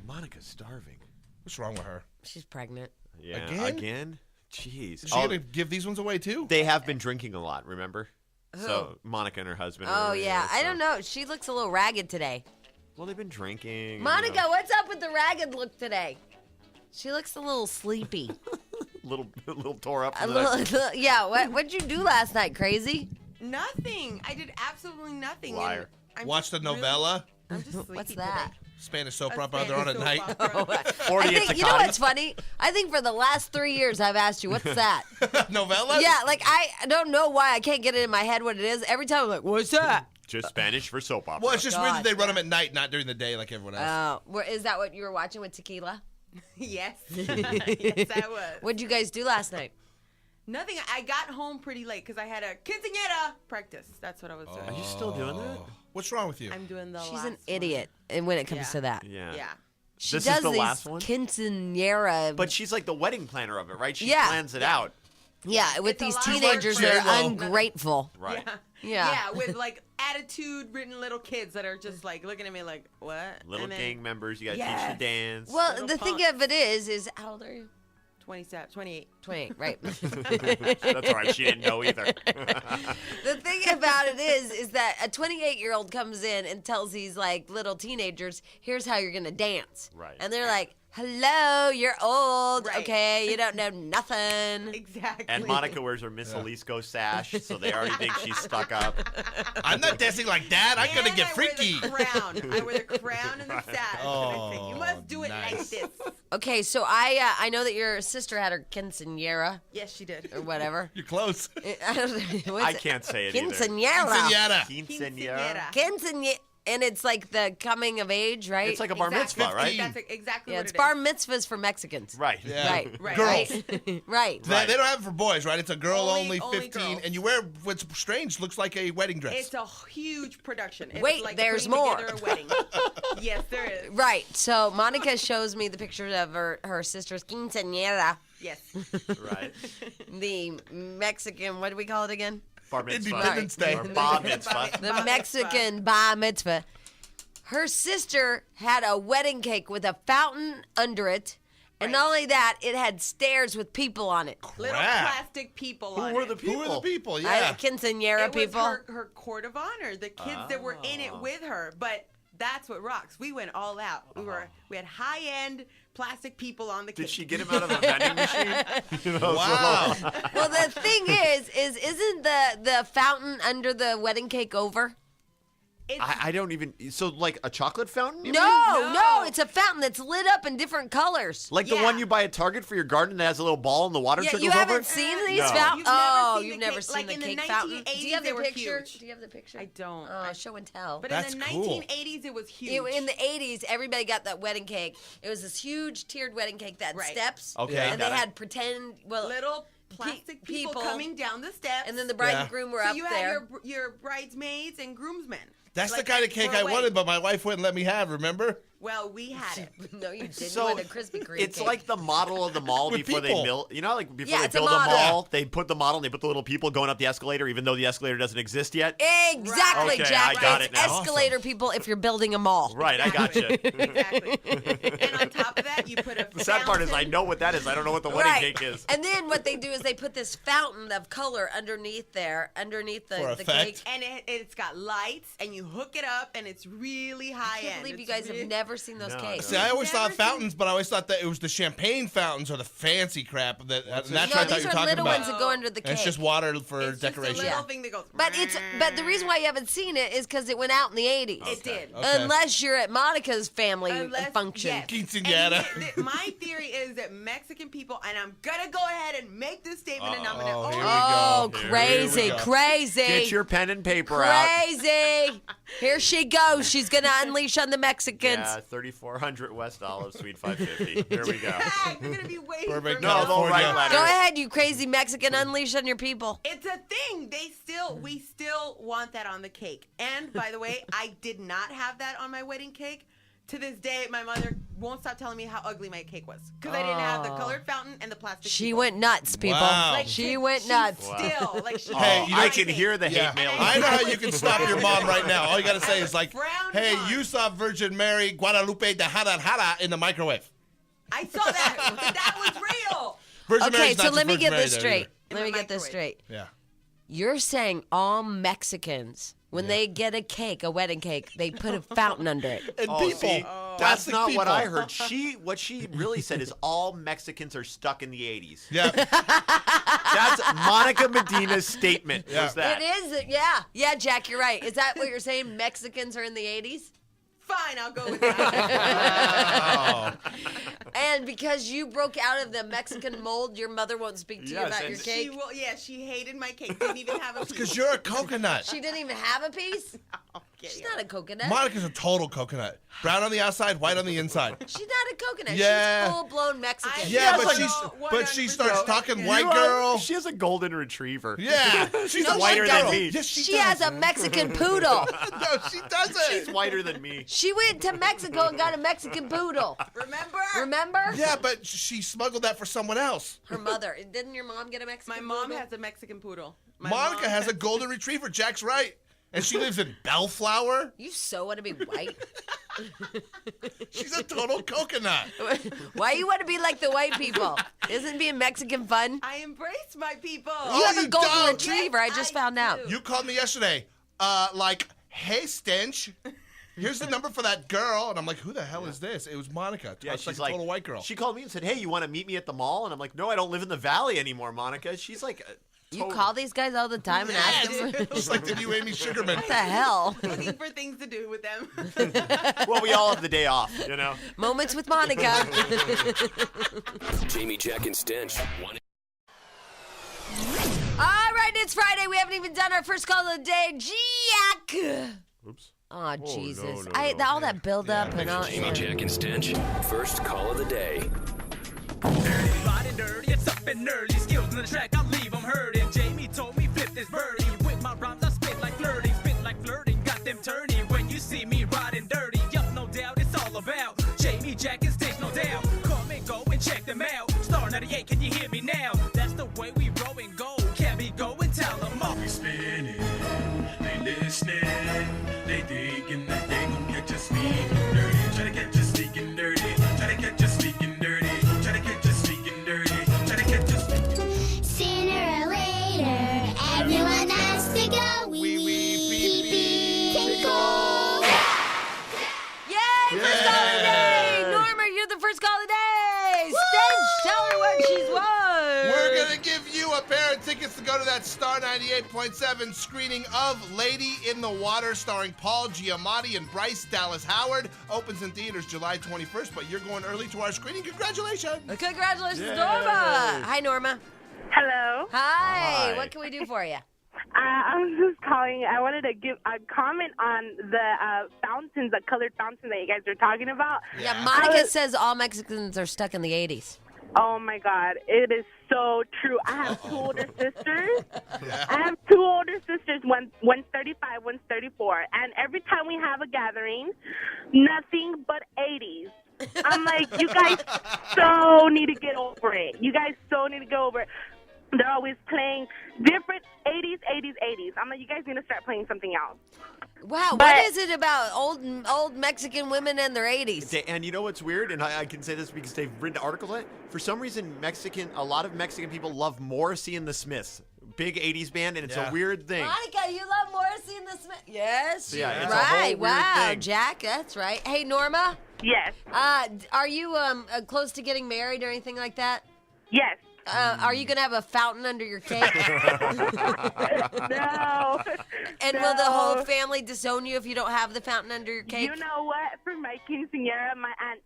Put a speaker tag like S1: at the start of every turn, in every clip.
S1: why?
S2: Monica's starving.
S1: What's wrong with her?
S3: She's pregnant.
S2: Yeah.
S1: Again?
S2: Jeez.
S1: Is she going to give these ones away, too?
S2: They have been drinking a lot, remember?
S3: Who?
S2: So Monica and her husband.
S3: Oh,
S2: are,
S3: yeah.
S2: so.
S3: I don't know. She looks a little ragged today.
S2: Well, they've been drinking.
S3: Monica, what's up with the ragged look today? She looks a little sleepy.
S2: little tore up.
S3: Yeah, what'd you do last night, crazy?
S4: Nothing. I did absolutely nothing.
S2: Liar.
S1: Watch the novella.
S4: I'm just sleepy
S3: What's that?
S4: today.
S1: Spanish soap
S4: A
S1: opera they're on at
S4: Spanish
S1: night.
S4: soap opera.
S2: 40
S3: I think, you know
S2: Tecate.
S3: what's funny? I think for the last 3 years I've asked you, what's that?
S1: Novella?
S3: Yeah, like I don't know why I can't get it in my head what it is. Every time I'm like, what's that?
S2: Just Spanish for soap opera.
S1: Well, it's just weird that
S3: God.
S1: they run them at night, not during the day like everyone else.
S3: Is that what you were watching with tequila?
S4: Yes. Yes, I was.
S3: What'd you guys do last night?
S4: Nothing. I got home pretty late because I had a quinceañera practice. That's what I was doing.
S2: Are you still doing that?
S1: What's wrong with you?
S4: I'm doing the
S3: She's
S4: last
S3: an idiot and when it comes
S4: Yeah.
S3: to that.
S2: Yeah.
S4: One. Yeah.
S3: She
S2: This
S3: does
S2: is the
S3: these
S2: last one?
S3: quinceañera.
S2: But she's like the wedding planner of it, right? She
S3: Yeah.
S2: plans it out.
S3: yeah, with
S4: It's a
S3: these
S4: lot.
S3: teenagers
S1: She's like
S3: that are
S1: J-Lo.
S3: ungrateful.
S2: Right.
S3: Yeah.
S4: Yeah, with like attitude-ridden little kids that are just like looking at me like, what?
S2: Little
S4: And then
S2: gang members, you got to
S4: Yes.
S2: teach the dance.
S3: Well,
S4: Little
S3: the thing
S4: punks.
S3: of it is how old are you?
S4: 28.
S3: 28, right.
S2: That's all right. She didn't know either.
S3: The thing about it is that a 28-year-old comes in and tells these like little teenagers, here's how you're going to dance.
S2: Right.
S3: And they're like, hello, you're old.
S4: Right.
S3: Okay, you don't know nothing.
S4: Exactly.
S2: And Monica wears her Miss Jalisco sash, so they already think she's stuck up.
S1: I'm not dancing like that. I'm going to
S4: And
S1: get
S4: I
S1: freaky.
S4: Wear the crown. I wear the crown and the sash.
S1: Oh,
S4: and I say, you must do it like
S1: nice.
S4: this.
S3: Okay, so I know that your sister had her quinceañera
S4: Yes, she did.
S3: or whatever.
S1: You're close.
S2: I can't say it either.
S3: Quinceañera.
S1: Quinceañera.
S2: Quinceañera.
S3: Quinceañera. And it's like the coming of age, right?
S2: It's like a bar mitzvah, right?
S4: That's exactly
S3: yeah,
S4: what
S3: it's
S4: it
S3: bar
S4: is.
S3: mitzvahs for Mexicans.
S2: Right.
S1: Yeah.
S3: Right.
S4: Right.
S1: Girls.
S3: Right. Right.
S1: They don't have it for boys, right? It's a girl only
S4: Only
S1: 15,
S4: girls.
S1: and you wear what's strange, looks like a wedding dress.
S4: It's a huge production. It's
S3: Wait,
S4: like
S3: there's
S4: putting
S3: more.
S4: together a wedding. Yes, there is.
S3: Right. So Monica shows me the pictures of her sister's quinceañera,
S4: Yes.
S2: Right.
S3: the Mexican, what do we call it again?
S2: Bar mitzvah.
S1: Independence Day.
S2: Or bar mitzvah.
S3: The
S4: Bar
S3: Mexican bar mitzvah. Her sister had a wedding cake with a fountain under it. And not only that, it had stairs with people on it.
S4: Little
S1: Crap.
S4: plastic people
S2: Who
S4: on
S2: were
S4: it.
S2: the
S1: Who
S2: people?
S1: are the people?
S3: I
S1: Yeah.
S3: quinceañera
S4: It
S3: people.
S4: was her court of honor, the kids that were in it with her. But that's what rocks. We went all out. We had high end plastic people on the cake.
S2: Did she get him out of the vending machine?
S1: Wow.
S3: Well, the thing is isn't the fountain under the wedding cake over?
S2: I don't even. So, like a chocolate fountain? you mean?
S3: No, it's a fountain that's lit up in different colors.
S2: Like the
S4: Yeah.
S2: one you buy at Target for your garden that has a little ball and the water
S3: Yeah,
S2: trickles
S3: you
S2: over?
S3: haven't seen these
S2: No.
S3: fountains?
S4: You've never seen
S3: You've
S4: the
S3: never
S4: cake.
S3: seen
S4: Like
S3: the
S4: in the
S3: cake fountain. Do
S4: 1980s,
S3: you have
S4: they
S3: the
S4: were
S3: picture?
S4: huge.
S3: Do you have the picture?
S4: I don't.
S3: Show and tell.
S4: But
S1: That's
S4: in the
S1: cool.
S4: 1980s, it was huge.
S3: In the 80s, everybody got that wedding cake. It was this huge tiered wedding cake that had
S4: Right.
S3: steps.
S2: Okay,
S1: Yeah.
S3: And they
S2: got it.
S3: had pretend,
S4: little plastic people coming down the steps.
S3: and then the bride
S1: Yeah.
S3: and groom were
S4: so
S3: up
S4: you
S3: there.
S4: had your bridesmaids and groomsmen.
S1: That's
S4: Like,
S1: the kind of cake
S4: for a
S1: I wanted,
S4: wedding.
S1: but my wife wouldn't let me have, remember?
S4: Well, we had it.
S3: No, you didn't.
S2: So
S3: You had a Krispy Kreme
S2: it's
S3: cake.
S2: like the model of the mall
S1: With
S2: before
S1: people.
S2: they build. You know, like before
S3: Yeah,
S2: they
S3: it's a
S2: build a
S3: model.
S2: mall, they put the model and they put the little people going up the escalator, even though the escalator doesn't exist yet.
S3: Exactly,
S2: Okay,
S3: Jack.
S2: I got
S3: It's
S2: it now.
S3: escalator people if you're building a mall.
S2: Right, I got you.
S4: Exactly. And on top of that, you put a
S2: The sad part is I know what that is. I don't know what the wedding cake is.
S3: And then what they do is they put this fountain of color underneath there, underneath
S1: For
S3: the
S1: effect.
S3: cake.
S4: And it's got lights, and you hook it up, and it's really high
S3: I can't
S4: end.
S3: believe you
S4: It's
S3: guys
S4: really-
S3: have never seen those
S2: No,
S3: cakes.
S1: See, I always
S4: Never
S1: thought
S4: seen-
S1: fountains, but I always thought that it was the champagne fountains or the fancy crap. That's
S3: No,
S1: what I thought
S3: these
S1: you were
S3: are
S1: talking
S3: little
S1: about.
S3: ones that go under the
S1: And
S3: cake.
S1: it's just water for
S4: It's just
S1: decoration.
S4: a little
S3: Yeah.
S4: thing that goes.
S3: But the reason why you haven't seen it is because it went out in the 80s.
S4: It did.
S1: Okay.
S3: Unless you're at Monica's family function.
S4: Yes.
S1: Quinceañera.
S4: And my theory is that Mexican people, and I'm gonna go ahead and make this statement, and I'm gonna
S1: Oh,
S4: own
S1: here
S4: it.
S1: we
S3: Oh,
S1: go. Here
S3: crazy,
S1: we go.
S3: crazy.
S2: Get your pen and paper out.
S3: Crazy. Here she goes. She's going to unleash on the Mexicans.
S2: Yeah, 3400 West Olive, Suite 550. Here we go.
S4: You're gonna be waiting
S1: Burbank,
S4: for me.
S2: No, they'll write
S1: California.
S2: letters.
S3: Go ahead, you crazy Mexican. Unleash on your people.
S4: It's a thing. We still want that on the cake. And by the way, I did not have that on my wedding cake to this day, my mother won't stop telling me how ugly my cake was because I didn't have the colored fountain and the plastic.
S3: She
S4: people.
S3: went nuts, people.
S1: Wow.
S4: Like,
S3: She went nuts.
S4: Still, like she.
S1: Hey, you know-
S2: I can hear the hate mail.
S1: I know how you can stop your mom right now. All you got to say is like,
S4: Frowned
S1: hey,
S4: upon.
S1: you saw Virgin Mary Guadalupe de Jara in the microwave.
S4: I saw that. That was real.
S1: Virgin
S3: Okay,
S1: Mary's
S3: so
S1: not
S3: let
S1: just
S3: me
S1: Virgin
S3: get
S1: Mary
S3: this
S1: there
S3: straight.
S1: either.
S3: Let me
S4: In the
S3: get this
S4: microwave.
S3: straight.
S1: Yeah.
S3: You're saying all Mexicans, when they get a cake, a wedding cake, they put a fountain under it.
S1: And
S2: Oh,
S1: people.
S2: see, that's
S1: plastic
S2: not what
S1: people.
S2: I heard. What she really said is all Mexicans are stuck in the 80s.
S1: Yeah.
S2: That's Monica Medina's statement.
S1: Yeah.
S2: Was that?
S3: It is, yeah. Yeah, Jack, you're right. Is that what you're saying? Mexicans are in the 80s?
S4: Fine, I'll go with that.
S1: Oh.
S3: And because you broke out of the Mexican mold, your mother won't speak to you
S2: Yes,
S3: about
S2: and
S3: your
S4: She
S3: cake?
S4: will. Yeah, she hated my cake. Didn't even have a piece.
S1: Because you're a coconut.
S3: She didn't even have a piece?
S4: Yeah,
S3: She's
S4: yeah.
S3: not a coconut.
S1: Monica's a total coconut. Brown on the outside, white on the inside.
S3: She's not a coconut.
S1: Yeah.
S3: She's full-blown Mexican.
S1: Yeah,
S2: has
S1: but
S2: like
S1: she
S4: 100%
S1: starts talking
S4: yeah.
S1: white
S2: You are-
S1: girl.
S2: She has a golden retriever.
S1: Yeah, she's
S3: No,
S1: a
S3: she
S1: white
S2: doesn't.
S1: girl.
S2: me.
S1: Yes, she
S3: She
S1: does.
S3: has a Mexican poodle.
S1: No, she doesn't.
S2: She's whiter than me.
S3: She went to Mexico and got a Mexican poodle.
S4: Remember?
S3: Remember?
S1: Yeah, but she smuggled that for someone else.
S3: Her mother. Didn't your mom get a Mexican
S4: My mom
S3: poodle?
S4: has a Mexican poodle. My
S1: Monica
S4: mom
S1: has a golden retriever. Jack's right. And she lives in Bellflower.
S3: You so want to be white.
S1: She's a total coconut.
S3: Why you want to be like the white people? Isn't being Mexican fun?
S4: I embrace my people.
S3: You have a
S1: you
S3: golden
S1: don't.
S3: retriever. I just found out.
S4: do.
S1: You called me yesterday. Like, hey, Stench. Here's the number for that girl. And I'm like, who the hell is this? It was Monica.
S2: Yeah,
S1: It's
S2: she's
S1: like a total white girl.
S2: She called me and said, "Hey, you want to meet me at the mall?" And I'm like, "No, I don't live in the valley anymore, Monica." She's like,
S3: You call these guys all the time and ask them for
S1: It's like the new Amy Sugarman.
S3: what the hell?
S4: Looking for things to do with them.
S2: "Well, we all have the day off, you know."
S3: Moments with Monica.
S5: Jamie, Jack, and Stench.
S3: All right, it's Friday. We haven't even done our first call of the day. Jack.
S2: Oops.
S3: Oh, Jesus.
S2: no,
S3: All that build up and all.
S5: Jamie, Jack, and Stench. First call of the day.
S6: Riding dirty, it's up and early. Skills in the track, I'll leave them hurting. Jamie told me flip this birdie. With my rhymes, I spit like flirting, got them turning. When you see me riding dirty, yup, no doubt, it's all about Jamie, Jack, and Stench, no doubt. Come and go and check them out. Star 98, can you hear me now? That's the way we roll and go. Can we go and tell them all?
S7: We spinning, they listening, they thinking that they gon' catch us speaking dirty. Try to catch us speaking dirty. Try to catch us speaking dirty. Try to catch us speaking dirty. Try to catch us.
S8: Sooner or later, everyone has to go. Tinkle.
S3: Yay, first call of the day. Norma, you're the first call of the day. Stench, tell her what she's won.
S1: We're going to give you a pair of tickets to go to that Star 98.7 screening of Lady in the Water starring Paul Giamatti and Bryce Dallas Howard. Opens in theaters July 21st, but you're going early to our screening. Congratulations.
S3: Congratulations, Norma. Hi, Norma.
S9: Hello.
S3: Hi.
S2: Hi.
S3: What can we do for you?
S9: I was just calling. I wanted to give a comment on the fountains, the colored fountains that you guys are talking about.
S3: Yeah, Monica says all Mexicans are stuck in the 80s.
S9: Oh, my God. It is so true. I have two older sisters. I have two older sisters. One's 35, one's 34. And every time we have a gathering, nothing but 80s. I'm like, you guys so need to get over it. You guys so need to get over it. They're always playing different 80s. I'm like, you guys need to start playing something else.
S3: Wow,
S9: But-
S3: what is it about old Mexican women in their 80s?
S2: And you know what's weird? And I can say this because they've written articles on it. For some reason, a lot of Mexican people love Morrissey and the Smiths. Big 80s band, and it's a
S1: Yeah.
S2: weird thing.
S3: Monica, you love Morrissey and the Smith. Yes.
S2: Yeah, it's a
S3: right.
S2: whole weird
S3: Wow,
S2: thing.
S3: Jack, that's right. Hey, Norma,
S9: Yes.
S3: are you close to getting married or anything like that?
S9: Yes.
S3: Are you going to have a fountain under your cake?
S9: No.
S3: And will the whole
S9: No.
S3: family disown you if you don't have the fountain under your cake?
S9: You know what? For my quinceañera, my aunt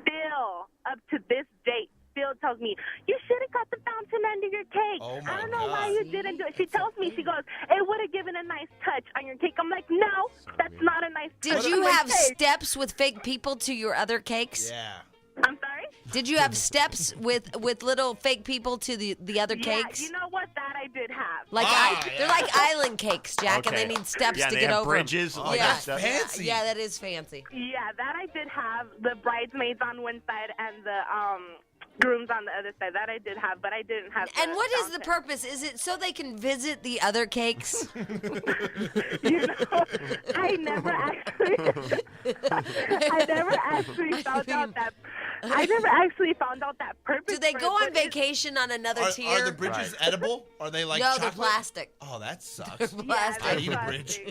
S9: still, up to this date, still tells me, you should have got the fountain under your cake.
S1: Oh, my
S9: I don't know why
S1: God.
S9: you didn't do it. She tells me, she goes, it would have given a nice touch on your cake. I'm like, no, that's not a nice touch
S3: Did
S9: on
S3: you
S9: my
S3: have
S9: cake.
S3: steps with fake people to your other cakes?
S1: Yeah.
S9: I'm sorry?
S3: Did you have steps with little fake people to the other
S9: Yeah,
S3: cakes?
S9: you know what? That I did have. have.
S3: Like they're like island cakes, Jack, and they need steps
S2: yeah,
S3: to
S2: they
S3: get
S2: have
S3: over 'em.
S2: bridges.
S1: Oh,
S2: like
S3: yeah.
S2: that stuff.
S1: Fancy.
S3: Yeah, that is fancy.
S9: Yeah, that I did have. The bridesmaids on one side and the grooms on the other side. That I did have, but I didn't have.
S3: And
S9: the
S3: what is the
S9: fountain.
S3: purpose? Is it so they can visit the other cakes?
S9: You know, I never actually found out that. I never actually found out that purpose.
S3: Do they
S9: for
S3: go
S9: it,
S3: on
S9: but it's-
S3: vacation on another
S1: Are
S3: tier?
S1: the bridges edible? Are they like
S3: no,
S1: chocolate?
S3: they're plastic.
S1: Oh, that sucks.
S3: Plastic.
S1: I eat a bridge.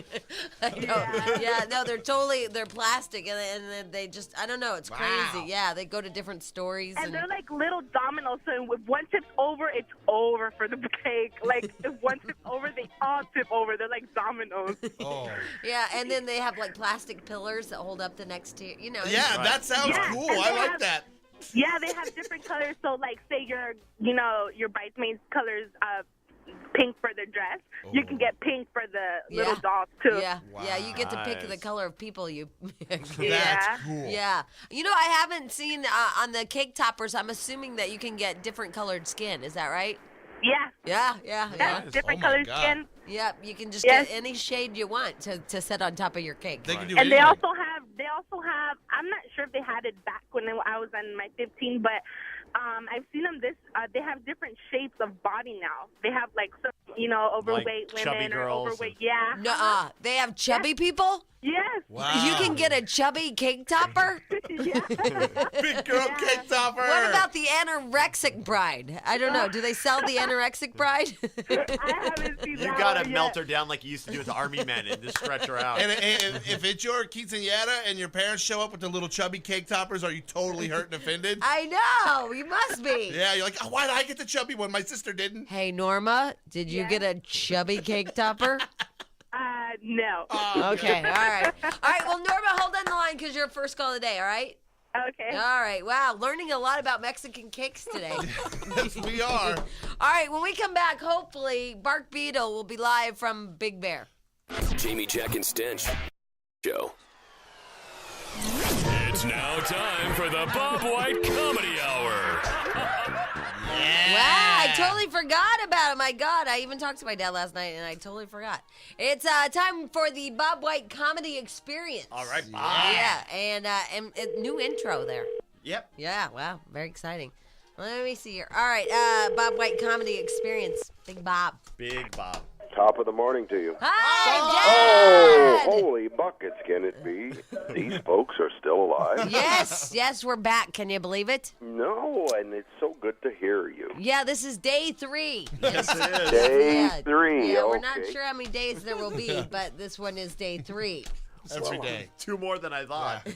S3: I know. Yeah, no, they're plastic, and then they just, I don't know, it's
S1: Wow.
S3: crazy. Yeah, they go to different stories.
S9: And they're like little dominoes, so if one tips over, it's over for the cake. Like, if one tips over, they all tip over. They're like dominoes.
S1: Oh.
S3: Yeah, and then they have like plastic pillars that hold up the next tier. You know.
S1: Yeah,
S2: Right.
S1: that sounds
S9: Yeah,
S1: cool.
S9: and
S1: I
S9: they
S1: like
S9: have-
S1: that.
S9: Yeah, they have different colors. So, like, say your bridesmaids colors pink for their dress. You can get pink for the little dolls, too.
S3: Yeah, yeah, you get to pick the
S2: Nice.
S3: color of people you.
S1: That's cool.
S3: Yeah, you know, I haven't seen on the cake toppers. I'm assuming that you can get different colored skin. Is that right?
S9: Yeah.
S3: Yeah.
S9: Yeah, different
S1: Oh my
S9: colored
S1: God.
S9: skin.
S3: Yep, you can just
S9: Yes.
S3: get any shade you want to set on top of your cake.
S1: They can do
S9: And they
S1: anything.
S9: also have, I'm not sure if they had it back when I was on my 15, but I've seen them they have different shapes of body now. They have like some, overweight
S2: Like chubby
S9: women or
S2: girls
S9: overweight. Yeah.
S3: Nuh-uh. They have chubby people?
S9: Yes.
S1: Wow.
S3: You can get a chubby cake topper?
S9: Yeah.
S1: Big girl cake topper.
S3: What about the anorexic bride? I don't know. Do they sell the anorexic bride?
S9: I haven't seen
S2: You
S9: that
S2: gotta
S9: one
S2: melt
S9: yet.
S2: her down like you used to do with the army men and just stretch her out.
S1: And if it's your quinceañera and your parents show up with the little chubby cake toppers, are you totally hurt and offended?
S3: I know. You must be.
S1: Yeah, you're like, oh, why did I get the chubby one? My sister didn't.
S3: Hey, Norma, did you get a chubby cake topper?
S9: No.
S3: Okay, all right. All right, well, Norma, hold on the line because you're first call of the day, all right?
S9: Okay.
S3: All right, wow, learning a lot about Mexican cakes today.
S1: Yes, we are.
S3: All right, when we come back, hopefully, Bark Beetle will be live from Big Bear.
S5: Jamie, Jack, and Stench Show.
S10: It's now time for the Bob White Comedy Hour.
S3: Wow, I totally forgot about it. My God, I even talked to my dad last night, and I totally forgot. It's time for the Bob White Comedy Experience.
S2: All right, Bob.
S3: Yeah, and a new intro there.
S2: Yep.
S3: Yeah, wow, very exciting. Let me see here. All right, Bob White Comedy Experience. Big Bob.
S2: Big Bob.
S11: Top of the morning to you.
S3: Hi, Dad!
S11: Holy buckets, can it be? These folks are still alive?
S3: Yes, we're back. Can you believe it?
S11: No, and it's so good to hear you.
S3: Yeah, this is day 3.
S2: Yes, it is.
S11: Day
S3: Yeah,
S11: 3,
S3: Yeah,
S11: okay.
S3: we're not sure how many days there will be, but this one is day 3.
S1: Every day.
S2: 2 more than I thought.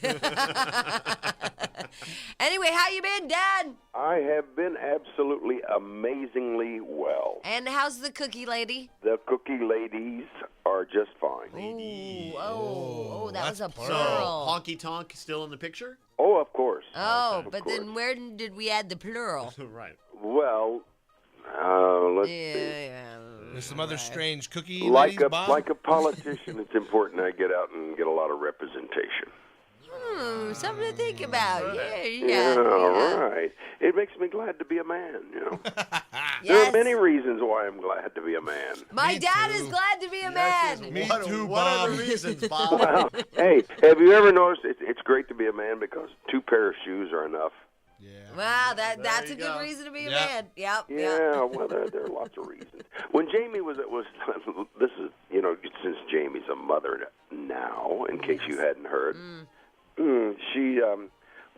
S3: Anyway, how you been, Dad?
S11: I have been absolutely amazingly well.
S3: And how's the cookie lady?
S11: The cookie ladies are just fine.
S3: Ooh, oh, that was a
S1: that's
S2: So,
S3: plural.
S2: honky tonk still in the picture?
S11: Oh, of course.
S3: Oh,
S11: Of
S3: but
S11: course.
S3: then where did we add the plural?
S2: Right.
S11: Well, let's see.
S3: Yeah.
S1: There's some other strange cookie
S11: Like
S1: ladies,
S11: a
S1: Bob.
S11: like a politician, it's important I get out and get a lot of representation.
S3: Something to think about. Yeah.
S11: Yeah, all right. It makes me glad to be a man, you know. There
S3: Yes.
S11: are many reasons why I'm glad to be a man.
S3: My
S1: Me
S3: dad
S1: too.
S3: is glad to be a man.
S1: Me too,
S2: What are
S1: Bob.
S2: the reasons, Bob?
S11: Well, hey, have you ever noticed it's great to be a man because 2 pair of shoes are enough?
S1: Yeah.
S3: Wow, that's a
S2: you
S3: good
S2: go.
S3: reason to be a
S1: Yeah.
S3: man. Yep.
S11: Yeah, well, there are lots of reasons. When Jamie was this is, since Jamie's a mother now, in case you hadn't heard, she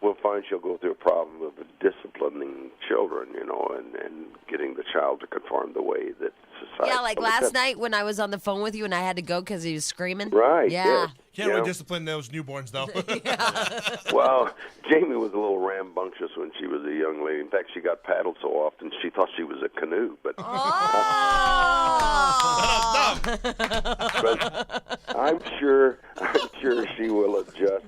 S11: will find she'll go through a problem of disciplining children, and getting the child to conform the way that society.
S3: Yeah, like last night when I was on the phone with you and I had to go because he was screaming.
S11: Right.
S3: Yeah.
S11: yes.
S1: Can't
S11: Yeah.
S1: really discipline those newborns, though.
S11: Well, Jamie was a little rambunctious when she was a young lady. In fact, she got paddled so often she thought she was a canoe. But,
S3: Oh!
S11: but I'm sure she will adjust.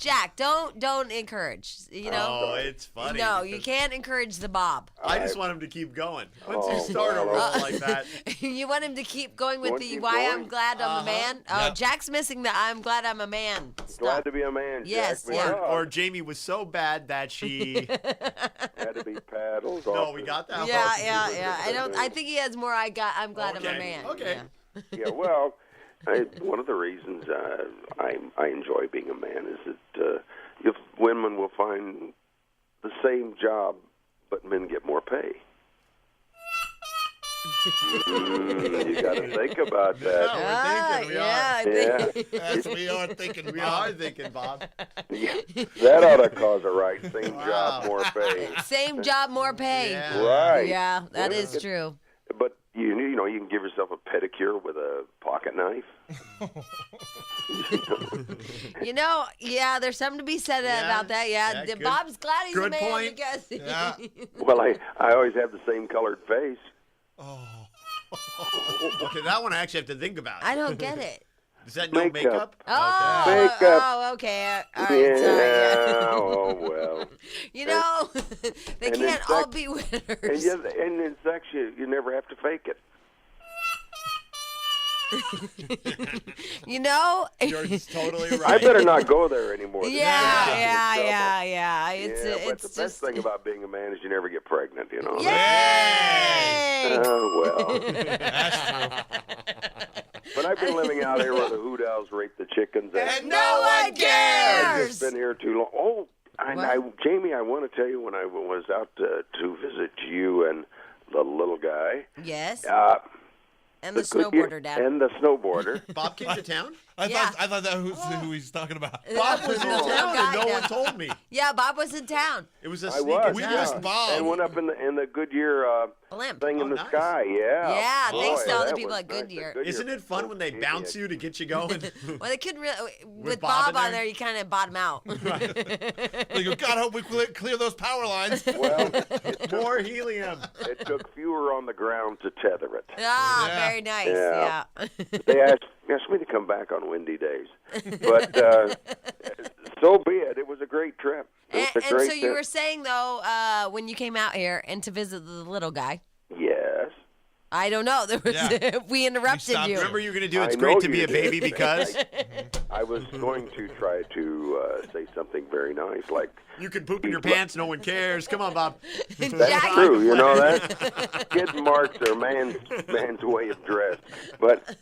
S3: Jack, don't encourage. You know.
S2: Oh, it's funny.
S3: No, you can't encourage the Bob.
S2: I just want him to keep going. Once you start a roll like that.
S3: You want him to keep going with
S11: Want
S3: the
S11: to keep
S3: why
S11: going?
S3: I'm glad I'm a man? Oh,
S1: Yep.
S3: Jack's missing the I'm glad I'm a man.
S11: Glad
S3: Stop.
S11: to be a man.
S3: Yes,
S11: Jack.
S3: yeah.
S2: Or Jamie was so bad that she.
S11: Had to be paddled.
S2: No,
S11: off
S2: we
S11: the-
S2: got that.
S3: Yeah. I think he has more. I'm glad I'm a
S2: Okay,
S3: man.
S2: okay.
S3: Yeah.
S11: Yeah, well, one of the reasons I enjoy being a man is that if women will find the same job, but men get more pay. You got to think about that.
S2: Yeah, we're thinking. We
S3: I
S11: Yeah.
S3: think.
S1: Yes, we are thinking.
S2: are. We are thinking, Bob.
S11: Yeah, that ought to cause a right. Same
S2: Wow.
S11: job, more pay.
S3: Same job, more pay.
S2: Yeah.
S11: Right.
S3: Yeah, that
S11: Well,
S3: is true.
S11: But you know, you can give yourself a pedicure with a pocket knife.
S3: You know, yeah, there's something to be said
S2: Yeah.
S3: about that. Yeah,
S2: Yeah, good-
S3: Bob's glad he's a
S2: good
S3: man
S2: point.
S3: because.
S1: Yeah.
S11: Well, I always have the same colored face.
S2: Okay, that one I actually have to think about.
S3: I don't get it.
S2: Is that no
S11: Makeup.
S2: makeup?
S3: Oh,
S2: Okay.
S11: Makeup.
S3: oh, okay. All right,
S11: Yeah.
S3: sorry. Yeah.
S11: Oh well.
S3: You know, they
S11: and
S3: can't
S11: in
S3: all
S11: fact-
S3: be
S11: And,
S3: winners.
S11: and in sex, you never have to fake it.
S3: You know?
S2: You're totally right.
S11: I better not go there anymore. This is
S3: Yeah.
S11: Yeah, but
S3: It's
S11: the best
S3: just.
S11: thing about being a man is you never get pregnant. You know.
S3: Yay!
S11: Well.
S1: That's true.
S11: But I've been living out here where the hoot owls rape the chickens.
S3: And no one
S11: I've
S3: cares.
S11: just been here too long. Oh, Jamie, I want to tell you when I was out to visit you and the little guy.
S3: Yes. And the
S11: Goodyear-
S3: snowboarder, Dad.
S11: And the snowboarder.
S2: Bob came to town?
S1: I
S3: Yeah.
S1: thought that was who he's talking about.
S2: Bob was in
S3: No,
S2: town
S3: guy,
S2: and no
S3: yeah.
S2: one told me.
S3: Yeah, Bob was in town.
S2: It was a
S11: I
S2: sneak
S11: was.
S1: We
S2: attack.
S1: missed Bob.
S11: And went up in the Goodyear
S3: Blimp.
S11: thing in
S2: Oh,
S11: the
S2: nice.
S11: sky. Yeah.
S3: Yeah, thanks to all the
S11: that
S3: people
S11: was
S3: at Goodyear.
S11: nice.
S2: Isn't it fun when they bounce you to get you going?
S3: Well, they couldn't really. With
S2: Bob
S3: Bob
S2: in
S3: on
S2: there?
S3: there, you kind of bottom out.
S1: They go, God, hope we clear those power lines.
S11: Well,
S2: More helium.
S11: it took fewer on the ground to tether it.
S3: Ah,
S1: Yeah.
S3: very nice.
S11: Yeah.
S3: Yeah.
S11: They asked me to come back on windy days, but so be it. It was a great trip. It was
S3: And
S11: a great
S3: so you
S11: trip.
S3: were saying though, when you came out here and to visit the little guy,
S11: Yes.
S3: I don't know. There was
S1: Yeah.
S3: we interrupted
S1: stopped
S3: you.
S2: Remember you were going to do It's
S11: I
S2: Great
S11: know
S2: to Be
S11: you
S2: a Baby
S11: did.
S2: because
S11: I was going to try to say something very nice, like
S2: you can poop in your pants, no one cares. Come on, Bob.
S11: that's
S3: Jack-
S11: true. You know that kid marks are man's way of dress, but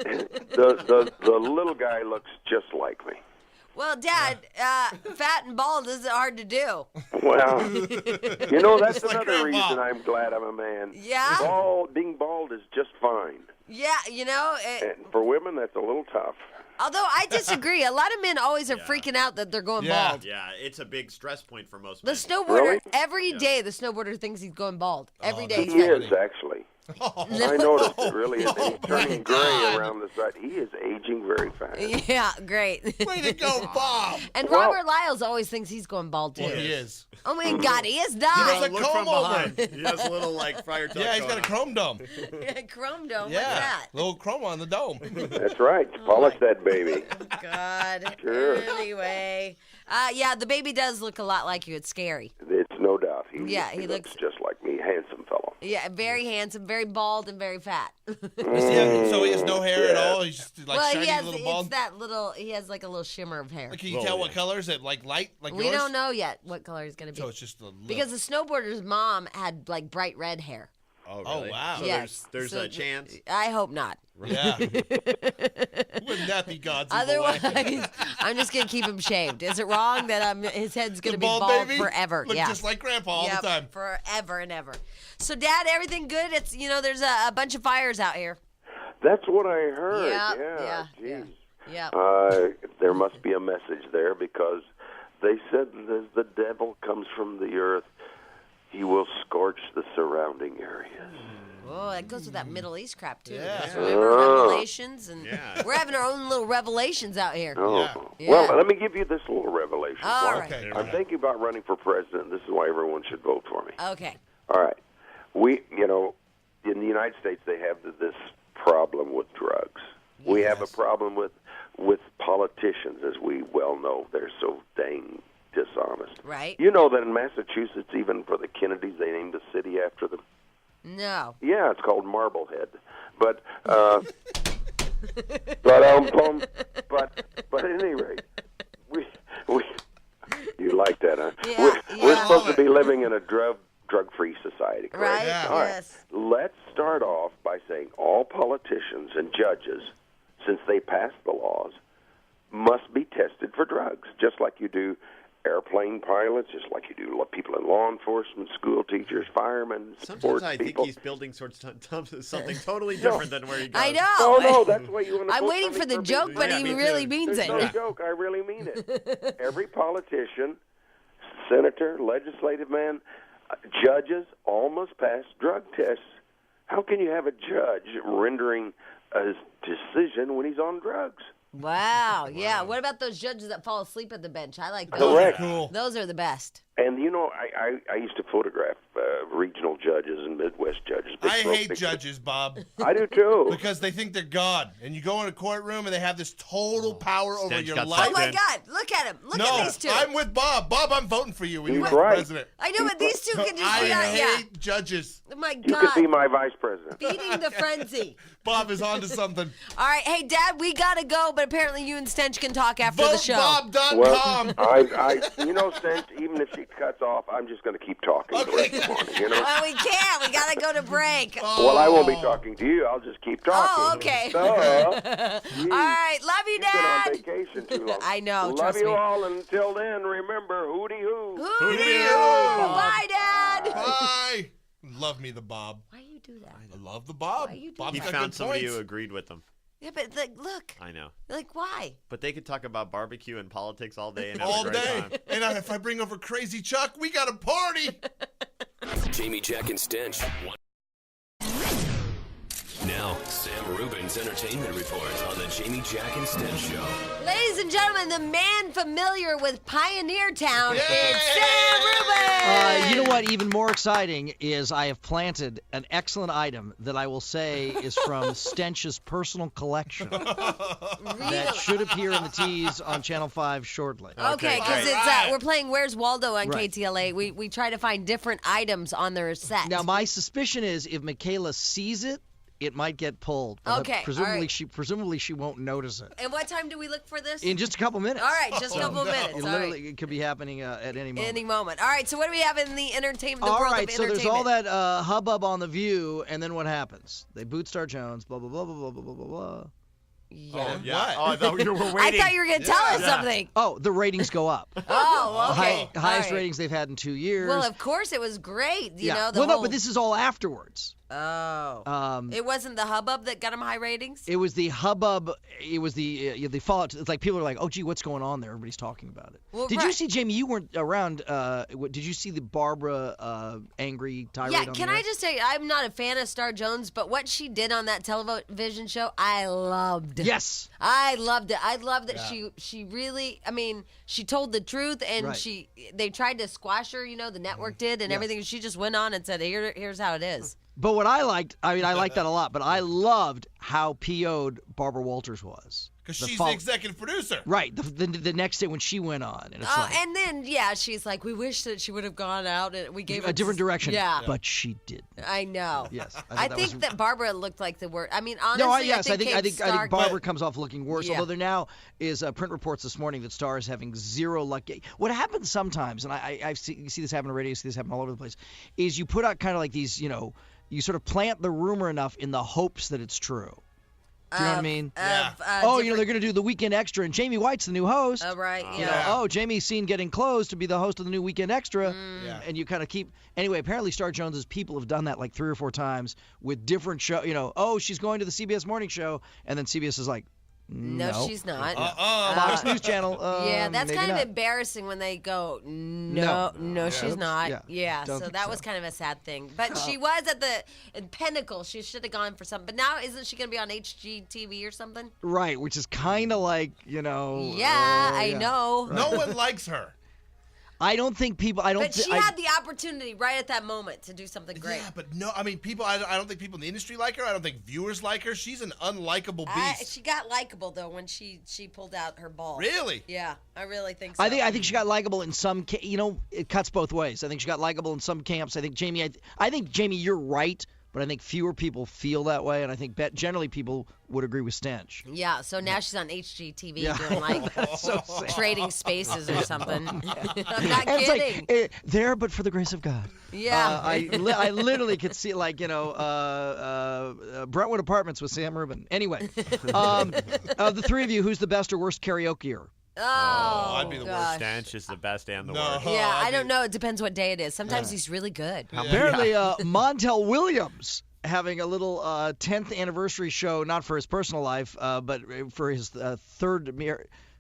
S11: the little guy looks just like me.
S3: Well, Dad, fat and bald isn't hard to do.
S11: Well, you know that's
S1: like
S11: another
S1: Grandpa.
S11: reason I'm glad I'm a man.
S3: Yeah?
S11: Being bald is just fine,
S3: Yeah, you know.
S11: and for women that's a little tough.
S3: Although I disagree, a lot of men always are freaking out that they're going
S1: Yeah.
S3: bald.
S2: Yeah, it's a big stress point for most
S3: The
S2: men.
S3: snowboarder,
S11: Really?
S3: every day the snowboarder thinks he's going bald. Every day
S11: He
S3: he's like,
S11: is actually. I noticed it really is. He's turning gray around the side. He is aging very fast.
S3: yeah, great.
S1: Way to go, Bob.
S3: And
S11: Well-
S3: Robert Lyles always thinks he's going bald too.
S1: Well, he is.
S3: Oh my God, he is
S1: does
S3: not.
S1: a
S2: Look from
S1: comb over.
S2: behind. He has a little like Friar Tuck
S1: Yeah, he's got a
S2: going on.
S1: chrome dome.
S3: Chrome dome.
S1: Yeah,
S3: What's that?
S1: little chrome on the dome.
S11: That's right. Polish that baby.
S3: God.
S11: Sure.
S3: Anyway, yeah, the baby does look a lot like you. It's scary.
S11: It's no doubt. He
S3: looks
S11: just like me. Handsome fellow.
S3: Yeah, very handsome, very bald, and very fat.
S1: So he has no hair at all. He's just like
S3: well,
S1: shiny
S3: he has
S1: little
S3: it's
S1: bald.
S3: that little. He has like a little shimmer of hair.
S1: Like, can you tell what color is it? Like light, like
S3: We
S1: yours?
S3: don't know yet what color he's gonna be.
S1: So it's just a little.
S3: because the snowboarder's mom had like bright red hair.
S2: Oh,
S1: Oh,
S2: really?
S1: wow.
S2: So
S3: Yes.
S2: there's
S3: So
S2: a chance.
S3: I hope not.
S1: Yeah. Wouldn't that be God's evil way?
S3: Otherwise, I'm just gonna keep him shaved. Is it wrong that his head's gonna
S1: The
S3: be bald
S1: baby?
S3: forever?
S1: Look
S3: yeah,
S1: just like Grandpa all
S3: Yep,
S1: the time.
S3: forever and ever. So, Dad, everything good? It's there's a bunch of fires out here.
S11: That's what I heard.
S3: Yeah,
S11: Jeez.
S3: Yeah.
S11: There must be a message there because they said as the devil comes from the earth, he will scorch the surrounding areas.
S3: Oh, that goes with that Middle East crap too.
S1: Yeah.
S3: Because remember Revelations, and
S2: Yeah.
S3: we're having our own little revelations out here.
S11: Oh.
S3: Yeah.
S11: Well, let me give you this little revelation.
S3: All
S11: Well,
S3: right.
S1: Okay.
S11: I'm thinking about running for president. This is why everyone should vote for me.
S3: Okay.
S11: All right. We, in the United States, they have this problem with drugs. We have a problem with with politicians, as we well know, they're so dang dishonest.
S3: Right.
S11: You know that in Massachusetts, even for the Kennedys, they named a city after them.
S3: No.
S11: Yeah, it's called Marblehead. But but at any rate, we you like that, huh?
S3: Yeah,
S11: we're supposed to be living in a drug-free society, correct?
S3: Right.
S1: Yeah.
S11: All right.
S3: Yes.
S11: Let's start off by saying all politicians and judges, since they passed the laws, must be tested for drugs, just like you do airplane pilots, just like you do people in law enforcement, school teachers, firemen,
S2: Sometimes
S11: sports
S2: I
S11: people.
S2: think he's building something totally different than where he goes.
S3: I know.
S11: Oh, no, that's why you want to
S3: I'm waiting for the joke, but
S2: Yeah,
S3: he
S2: me
S3: really
S2: too.
S3: means
S11: There's
S3: it.
S11: no joke. I really mean it. Every politician, senator, legislative man, judges all must pass drug tests. How can you have a judge rendering a decision when he's on drugs?
S3: Wow. Yeah. What about those judges that fall asleep at the bench? I like those.
S11: Correct.
S1: Cool.
S3: Those are the best.
S11: And, you know, I used to photograph regional judges and Midwest judges. Big
S1: I
S11: smoke
S1: hate
S11: pictures.
S1: judges, Bob,
S11: I do, too.
S1: because they think they're God. And you go in a courtroom and they have this total power over
S2: Stench
S1: your
S2: got
S1: life.
S3: Oh my
S2: Then-
S3: God! Look at him! Look
S1: No,
S3: at these two.
S1: I'm with Bob. Bob, I'm voting for you when you
S11: He's
S1: run for
S11: right.
S1: president.
S3: I know, but these two can just
S1: I
S3: be out. Yeah.
S1: hate judges.
S3: Oh my
S11: You could be
S3: God!
S11: my vice president.
S3: Feeding the frenzy.
S1: Bob is onto something.
S3: All right, hey Dad, we gotta go, but apparently you and Stench can talk after the show.
S1: VoteBob.com.
S11: Well, you know, Stench, even if she cuts off, I'm just going to keep talking.
S1: Okay.
S11: the rest of the morning, you know?
S3: Well, we can't. We gotta go to break.
S11: Well, I won't be talking to you. I'll just keep talking.
S3: Oh, okay.
S11: Duh.
S3: All right, love you,
S11: You've been on
S3: Dad.
S11: vacation too long.
S3: I know,
S11: Love
S3: trust
S11: you
S3: me.
S11: all. Until then, remember, hooty hoo.
S3: Hootie-hoo. Bye, Dad.
S1: Bye. Love me the Bob.
S3: Why you do that?
S1: I love the Bob.
S3: Why you do
S1: Bob's
S2: He
S1: got
S2: found
S1: good
S2: somebody
S1: points.
S2: who agreed with him.
S3: Yeah, but like, look,
S2: I know.
S3: like why?
S2: But they could talk about barbecue and politics all day and have
S1: All
S2: a great
S1: day.
S2: time.
S1: And if I bring over Crazy Chuck, we got a party.
S5: Jamie, Jack, and Stench. Now, Sam Rubin's Entertainment Report on the Jamie, Jack, and Stench Show.
S3: Ladies and gentlemen, the man familiar with Pioneer Town,
S1: Yay!
S3: it's Sam Rubin.
S12: You know what? Even more exciting is I have planted an excellent item that I will say is from Stench's personal collection that should appear in the tease on Channel 5 shortly.
S3: Okay, because
S2: great.
S3: it's we're playing Where's Waldo on
S12: Right.
S3: KTLA. We try to find different items on their set.
S12: Now, my suspicion is if Michaela sees it, it might get pulled. But
S3: Okay,
S12: Presumably,
S3: all right.
S12: she won't notice it.
S3: And what time do we look for this?
S12: In just a couple minutes.
S3: All right, just a couple
S1: no.
S3: minutes.
S12: It
S3: All
S12: literally
S3: right.
S12: it could be happening at any moment.
S3: Any moment. All right, so what do we have in the entertainment? The
S12: All
S3: world
S12: right,
S3: of
S12: so
S3: entertainment.
S12: there's all that hubbub on The View, and then what happens? They boot Star Jones, blah, blah, blah, blah, blah, blah, blah, blah.
S3: Yeah.
S1: What?
S2: Oh, I thought you were
S3: I
S2: waiting.
S3: thought you were going to tell us
S2: Yeah.
S3: something.
S12: Oh, the ratings go up.
S3: Oh, okay.
S12: Highest
S3: All right.
S12: ratings they've had in 2 years.
S3: Well, of course it was great. You know, the
S12: well,
S3: whole...
S12: no, but this is all afterwards.
S3: Oh. It wasn't the hubbub that got him high ratings?
S12: It was the hubbub. It was the fallout. It's like people are like, "Oh, gee, what's going on there?" Everybody's talking about it.
S3: Well,
S12: did you
S3: right.
S12: see, Jamie? You weren't around. Did you see the Barbara angry tirade?
S3: Yeah,
S12: on
S3: can
S12: the
S3: I
S12: air?
S3: just say, I'm not a fan of Star Jones, but what she did on that television show, I loved.
S12: Yes.
S3: I loved it. I loved that she really, I mean, she told the truth, and
S12: Right.
S3: they tried to squash her, you know, the network did, and
S12: Yes.
S3: everything. She just went on and said, here's how it is.
S12: But what I liked, I liked that a lot. But I loved how PO'd Barbara Walters was.
S1: Because
S12: The
S1: she's
S12: fol-
S1: the executive producer.
S12: Right. The next day when she went on, and it's like
S3: And then, yeah, she's like, we wish that she would have gone out, and we gave her
S12: a different direction.
S3: Yeah.
S12: But she didn't.
S3: I know.
S12: Yes.
S3: I
S12: thought
S3: think
S12: was-
S3: that Barbara looked like the word. I mean, honestly,
S12: No,
S3: I
S12: I think
S3: Kate Stark-
S12: Barbara comes off looking worse.
S3: Yeah.
S12: Although there now is print reports this morning that Star is having zero luck. What happens sometimes, and I see this happen on radio, see this happen all over the place, is you put out kind of like these, you know, you sort of plant the rumor enough in the hopes that it's true. Do you know what I mean?
S1: Yeah.
S12: Oh, you know, they're going to do the Weekend Extra, and Jamie White's the new host.
S3: Right,
S12: You
S3: yeah.
S12: know, Jamie's seen getting close to be the host of the new Weekend Extra,
S1: Yeah.
S12: and you kind of keep. Anyway, apparently Star Jones's people have done that like 3 or 4 times with different show. You know, oh, she's going to the CBS Morning Show, and then CBS is like,
S3: No, she's not.
S12: Fox News Channel.
S3: Yeah, that's
S12: maybe
S3: kind
S12: not.
S3: of embarrassing when they go, no, she's
S12: Oops,
S3: not.
S12: yeah.
S3: Yeah,
S12: Don't
S3: so
S12: think
S3: that
S12: so.
S3: was kind of a sad thing. But she was at the pinnacle. She should have gone for something. But now, isn't she going to be on HGTV or something?
S12: Right, which is kind of like, you know.
S3: Yeah, I
S12: yeah.
S3: know.
S1: No one likes her.
S12: I don't think people.
S3: But she had the opportunity right at that moment to do something great.
S1: Yeah, but no, I mean, people. I don't think people in the industry like her. I don't think viewers like her. She's an unlikable beast.
S3: She got likable though when she pulled out her ball.
S1: Really?
S3: Yeah, I really think so.
S12: I think she got likable in some. It cuts both ways. I think she got likable in some camps. I think Jamie. I think Jamie, you're right. But I think fewer people feel that way, and I think generally people would agree with Stench.
S3: Yeah, so now she's on HGTV
S12: Yeah.
S3: doing
S12: so
S3: Trading Spaces or something. I'm not
S12: And
S3: kidding.
S12: it's like, there, but for the grace of God.
S3: Yeah.
S12: I literally could see, like, Brentwood Apartments with Sam Rubin. Anyway, of the three of you, who's the best or worst karaokeer?
S3: Oh,
S1: I'd be the worst.
S3: gosh.
S2: Stench is the best and the
S1: No.
S2: worst.
S3: Yeah, I don't know. It depends what day it is. Sometimes he's really good.
S12: Apparently, Montel Williams having a little 10th anniversary show, not for his personal life, but for his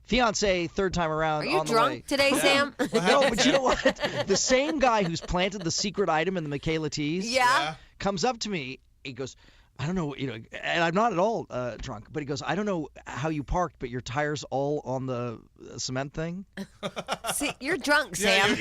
S12: fiance third time around.
S3: Are you
S12: on the
S3: drunk
S12: way.
S3: today, Sam?
S12: No, but you know what? The same guy who's planted the secret item in the Michaela teas
S3: Yeah.
S12: comes up to me. He goes, I don't know, and I'm not at all drunk, but he goes, I don't know how you parked, but your tires all on the cement thing.
S3: See, you're drunk, Sam.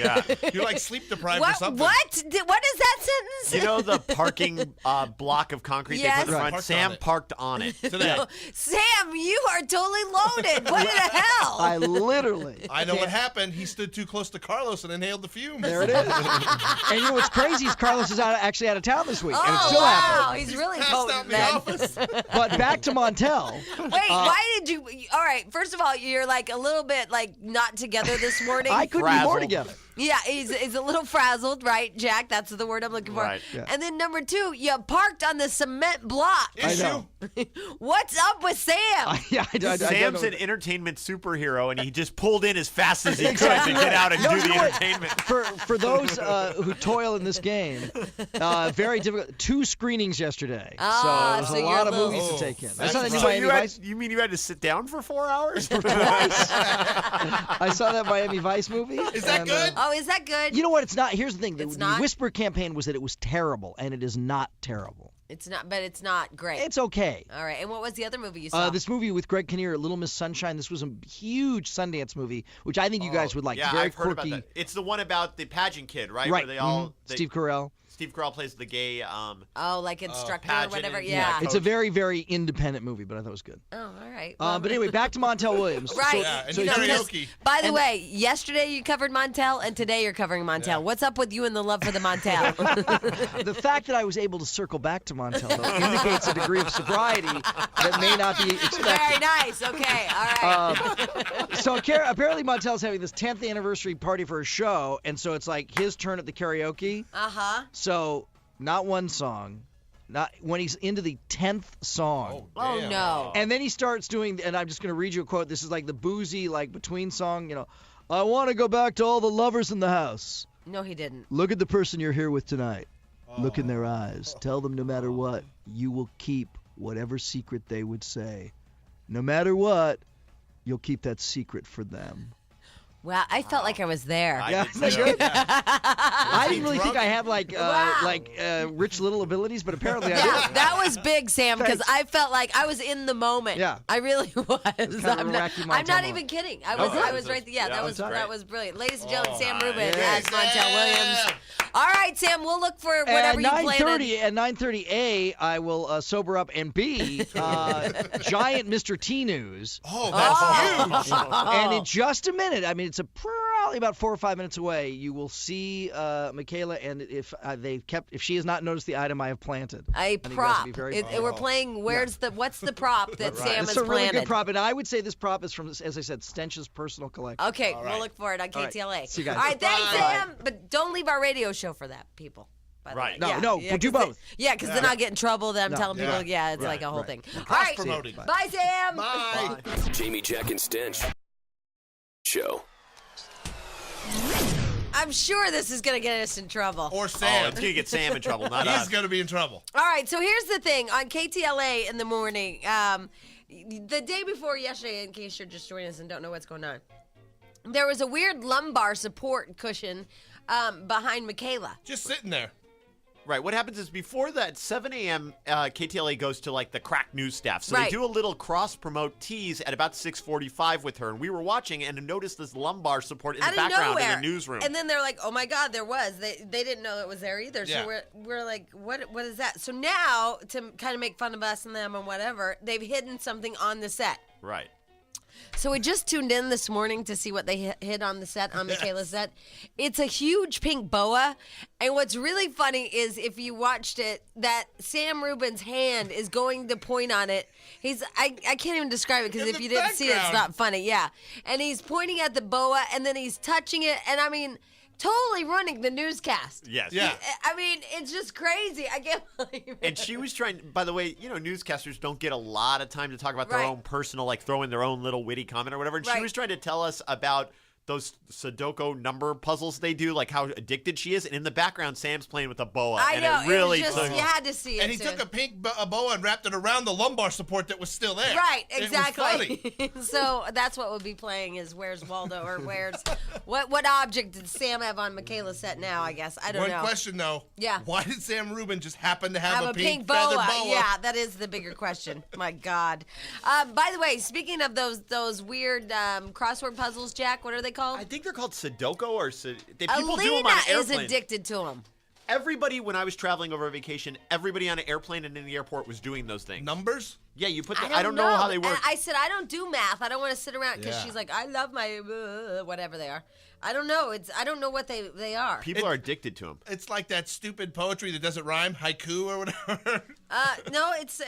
S1: You're like sleep deprived or
S3: What?
S1: something.
S3: What is that sentence?
S2: You know the parking block of concrete
S3: Yes.
S2: they put in
S1: Right.
S2: front? Sam parked on it.
S1: Today.
S3: Sam, you are totally loaded. What the hell?
S12: I literally.
S1: I know what happened. He stood too close to Carlos and inhaled the fumes.
S12: There it is. And you know what's crazy is Carlos is actually out of town this week, and it's
S3: Oh,
S12: still
S3: wow.
S12: happening.
S3: He's really
S1: Passed out
S3: potent,
S1: in the
S3: man.
S1: office.
S12: But back to Montel.
S3: Wait, why did you? All right, first of all, you're like a little bit like not together this morning.
S12: I couldn't be more
S2: Frazzled.
S12: together.
S3: Yeah, he's a little frazzled, right, Jack? That's the word I'm looking for.
S2: Right.
S12: Yeah.
S3: And then number two, you parked on the cement block.
S12: I
S1: Issue.
S12: know.
S3: What's up with Sam?
S12: I don't
S2: Sam's
S12: know.
S2: an entertainment superhero, and he just pulled in as fast as he
S12: Exactly
S2: could to get
S12: right.
S2: out and
S12: No,
S2: do
S12: you
S2: the
S12: know what?
S2: entertainment.
S12: For those who toil in this game, very difficult. 2 screenings yesterday,
S3: Ah,
S12: so
S3: so
S12: there's a
S3: you're
S12: lot of
S3: a little-
S12: movies to take in. I
S1: that's
S12: saw that new
S1: rough.
S2: So
S12: Miami Vice.
S2: you mean you had to sit down for 4 hours?
S12: Twice. I saw that Miami Vice movie.
S1: Is that
S12: and,
S1: good?
S3: Oh, is that good?
S12: You know what? It's not. Here's the thing. The
S3: not?
S12: whisper campaign was that it was terrible, and it is not terrible.
S3: It's not, but it's not great.
S12: It's okay.
S3: All right, and what was the other movie you saw?
S12: This movie with Greg Kinnear, Little Miss Sunshine. This was a huge Sundance movie, which I think you guys would like.
S2: Yeah,
S12: Very
S2: I've heard
S12: quirky.
S2: about that. It's the one about the pageant kid, right?
S12: Right.
S2: Where they all
S12: Steve Carell.
S2: Steve Carell plays the gay.
S3: Oh, like instructor or
S2: pageant
S3: whatever.
S2: and-
S3: Yeah.
S12: It's a very, very independent movie, but I thought it was good.
S3: Oh, all right.
S12: But anyway, back to Montel Williams.
S3: Right.
S1: Yeah, and
S12: so
S1: you
S12: he's-
S1: karaoke.
S3: By the way, yesterday you covered Montel, and today you're covering Montel.
S1: Yeah.
S3: What's up with you and the love for the Montel?
S12: The fact that I was able to circle back to Montel though, indicates a degree of sobriety that may not be expected.
S3: Very nice. Okay. All right.
S12: So apparently Montel's having this 10th anniversary party for a show, and so it's like his turn at the karaoke.
S3: Uh-huh.
S12: So not one song, not when he's into the 10th song.
S3: Oh,
S1: Damn.
S3: no.
S12: And then he starts doing, and I'm just going to read you a quote. This is like the boozy, like between song, I want to go back to all the lovers in the house.
S3: No, he didn't.
S12: Look at the person you're here with tonight. Look in their eyes. Tell them no matter what, you will keep whatever secret they would say. No matter what, you'll keep that secret for them.
S3: Well, I felt like I was there.
S2: I
S12: Yeah,
S2: did
S12: isn't
S2: too.
S12: that good? I didn't really
S1: drunk?
S12: think I had Rich Little abilities, but apparently I
S3: Yeah,
S12: did.
S3: that was big, Sam, because
S12: Thanks.
S3: I felt like I was in the moment.
S12: Yeah.
S3: I really was.
S12: kind of a
S3: I'm not,
S12: wacky
S3: I'm
S12: Montel
S3: not
S12: moment.
S3: even kidding. I was right there. Yeah,
S2: Yeah,
S3: that
S2: that's
S3: was
S2: great.
S3: brilliant. Ladies and gentlemen, Sam Rubin
S12: Yeah.
S3: as Montel Williams. All right, Sam, we'll look for whatever you plan.
S12: At 9:30 A, I will sober up, and B, giant Mr. T news.
S1: Oh, that's huge.
S12: And in just a minute, I mean, it's probably about 4 or 5 minutes away, you will see Michaela, and if she has not noticed the item I have planted.
S3: A
S12: I think you guys
S3: prop.
S12: would be very-
S3: We're playing. What's the prop that Sam
S12: It's
S3: has
S12: a really
S3: planted?
S12: good prop, and I would say this prop is from, as I said, Stench's personal collection.
S3: Okay,
S1: All
S3: we'll
S1: right.
S3: look for it on
S12: All right.
S3: KTLA.
S12: See you guys.
S3: All right, thanks,
S1: Bye.
S3: Sam. But don't leave our radio show for that, people. By the
S2: Right.
S3: way.
S12: No,
S3: Yeah,
S12: do
S3: 'cause
S12: both.
S3: because then I'll get in trouble. Then I'm
S12: No.
S3: telling people,
S1: Yeah.
S3: it's like a whole thing. All
S1: Cross
S3: right,
S1: promoting.
S3: bye, Sam.
S1: Bye.
S5: Jamie, Jack, and Stench Show.
S3: I'm sure this is going to get us in trouble.
S1: Or
S2: Oh,
S1: Sam.
S2: it's going to get Sam in trouble, not us.
S1: He's going to be in trouble.
S3: All right, so here's the thing. On KTLA in the morning, the day before yesterday, in case you're just joining us and don't know what's going on, there was a weird lumbar support cushion behind Michaela.
S1: Just sitting there.
S2: Right. What happens is before that, 7 a.m., KTLA goes to, like, the crack news staff. So
S3: Right.
S2: they do a little cross-promote tease at about 6:45 with her. And we were watching and noticed this lumbar support in the
S3: Out of
S2: background
S3: nowhere.
S2: in the newsroom.
S3: And then they're like, "Oh my God, there was." They didn't know it was there either.
S1: Yeah.
S3: So we're like, "What is that?" So now to kind of make fun of us and them and whatever, they've hidden something on the set.
S2: Right.
S3: So we just tuned in this morning to see what they hid on the set, on Michaela's set. It's a huge pink boa. And what's really funny is if you watched it, that Sam Rubin's hand is going to point on it. I can't even describe it because
S1: In
S3: if
S1: the
S3: you didn't see it, it's
S1: background.
S3: not funny. Yeah. And he's pointing at the boa and then he's touching it. And I mean, totally running the newscast.
S2: Yes.
S1: Yeah.
S3: I mean, it's just crazy. I can't believe it.
S2: And she was trying, by the way, newscasters don't get a lot of time to talk about their
S3: Right.
S2: own personal, like throw in their own little witty comment or whatever. And she
S3: Right.
S2: was trying to tell us about those Sudoku number puzzles they do, like how addicted she is. And in the background, Sam's playing with a boa.
S3: I
S2: and
S3: know.
S2: it really
S3: it was just,
S2: took.
S3: you had to see it.
S1: And he
S3: too.
S1: took a pink boa and wrapped it around the lumbar support that was still there.
S3: Right,
S1: It was
S3: exactly.
S1: funny.
S3: So that's what we'll be playing is Where's Waldo or what object did Sam have on Michaela's set now, I guess. I don't
S1: One
S3: know.
S1: question, though.
S3: Yeah.
S1: Why did Sam Rubin just happen to have
S3: Have
S1: a
S3: pink
S1: feathered
S3: boa.
S1: boa?
S3: Yeah, that is the bigger question. My God. By the way, speaking of those weird crossword puzzles, Jack, what are they called?
S2: I think they're called Sudoku or people do them
S3: Alina
S2: on
S3: is
S2: airplanes.
S3: addicted to them.
S2: Everybody, when I was traveling over vacation, everybody on an airplane and in the airport was doing those things.
S1: Numbers?
S2: Yeah, you put.
S3: I
S2: don't know how they work.
S3: And I said I don't do math. I don't want to sit around because
S1: Yeah.
S3: she's like, I love my whatever they are. I don't know. I don't know what they are.
S2: People are addicted to them.
S1: It's like that stupid poetry that doesn't rhyme, haiku or whatever.
S3: No, it's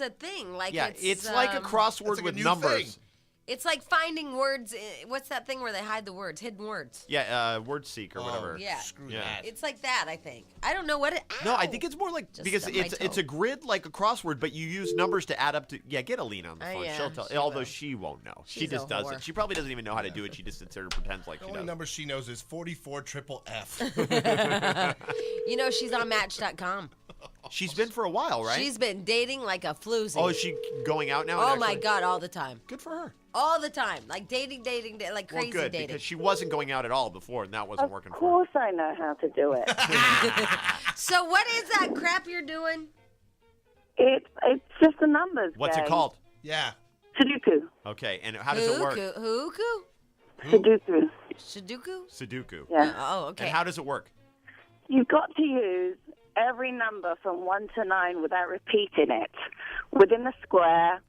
S3: a thing. Like
S2: Yeah, it's like a
S1: It's
S2: crossword
S1: like a
S2: with
S1: new
S2: numbers.
S1: thing.
S3: It's like finding words. What's that thing where they hide the words? Hidden words.
S2: Yeah, word seek or whatever.
S3: Yeah.
S1: Screw
S2: Yeah.
S1: that.
S3: It's like that, I think. I don't know what it.
S2: No, I
S3: Ow!
S2: think it's more like
S3: Just
S2: because
S3: stubbed my
S2: it's
S3: toe.
S2: a grid like a crossword, but you use numbers to add up to. Yeah, get Alina on the phone.
S3: yeah,
S2: She'll tell.
S3: she
S2: Although
S3: will.
S2: she won't know. She
S3: She's a
S2: just does
S3: whore.
S2: it. She probably doesn't even know how to do it. She just sits there and pretends like
S1: The
S2: she
S1: only
S2: does.
S1: number she knows is 44 triple F.
S3: You know, she's on Match.com.
S2: She's been for a while, right?
S3: She's been dating like a floozy.
S2: Oh, is she going out now?
S3: Oh
S2: and
S3: my
S2: actually-
S3: God, all the time.
S2: Good for her.
S3: All the time. Like dating, like
S2: Well,
S3: crazy
S2: good
S3: dating.
S2: because she wasn't going out at all before, and that wasn't working
S9: Of
S2: for her.
S9: course I know how to do it.
S3: So what is that crap you're doing?
S9: It's just the numbers
S2: What's it
S9: game.
S2: called?
S1: Yeah.
S9: Sudoku.
S2: Okay, and how does it work?
S3: Sudoku?
S9: Sudoku.
S3: Sudoku?
S2: Sudoku.
S9: Yeah.
S3: Oh, okay.
S2: And how does it work?
S9: You've got to use every number from 1 to 9 without repeating it within the square,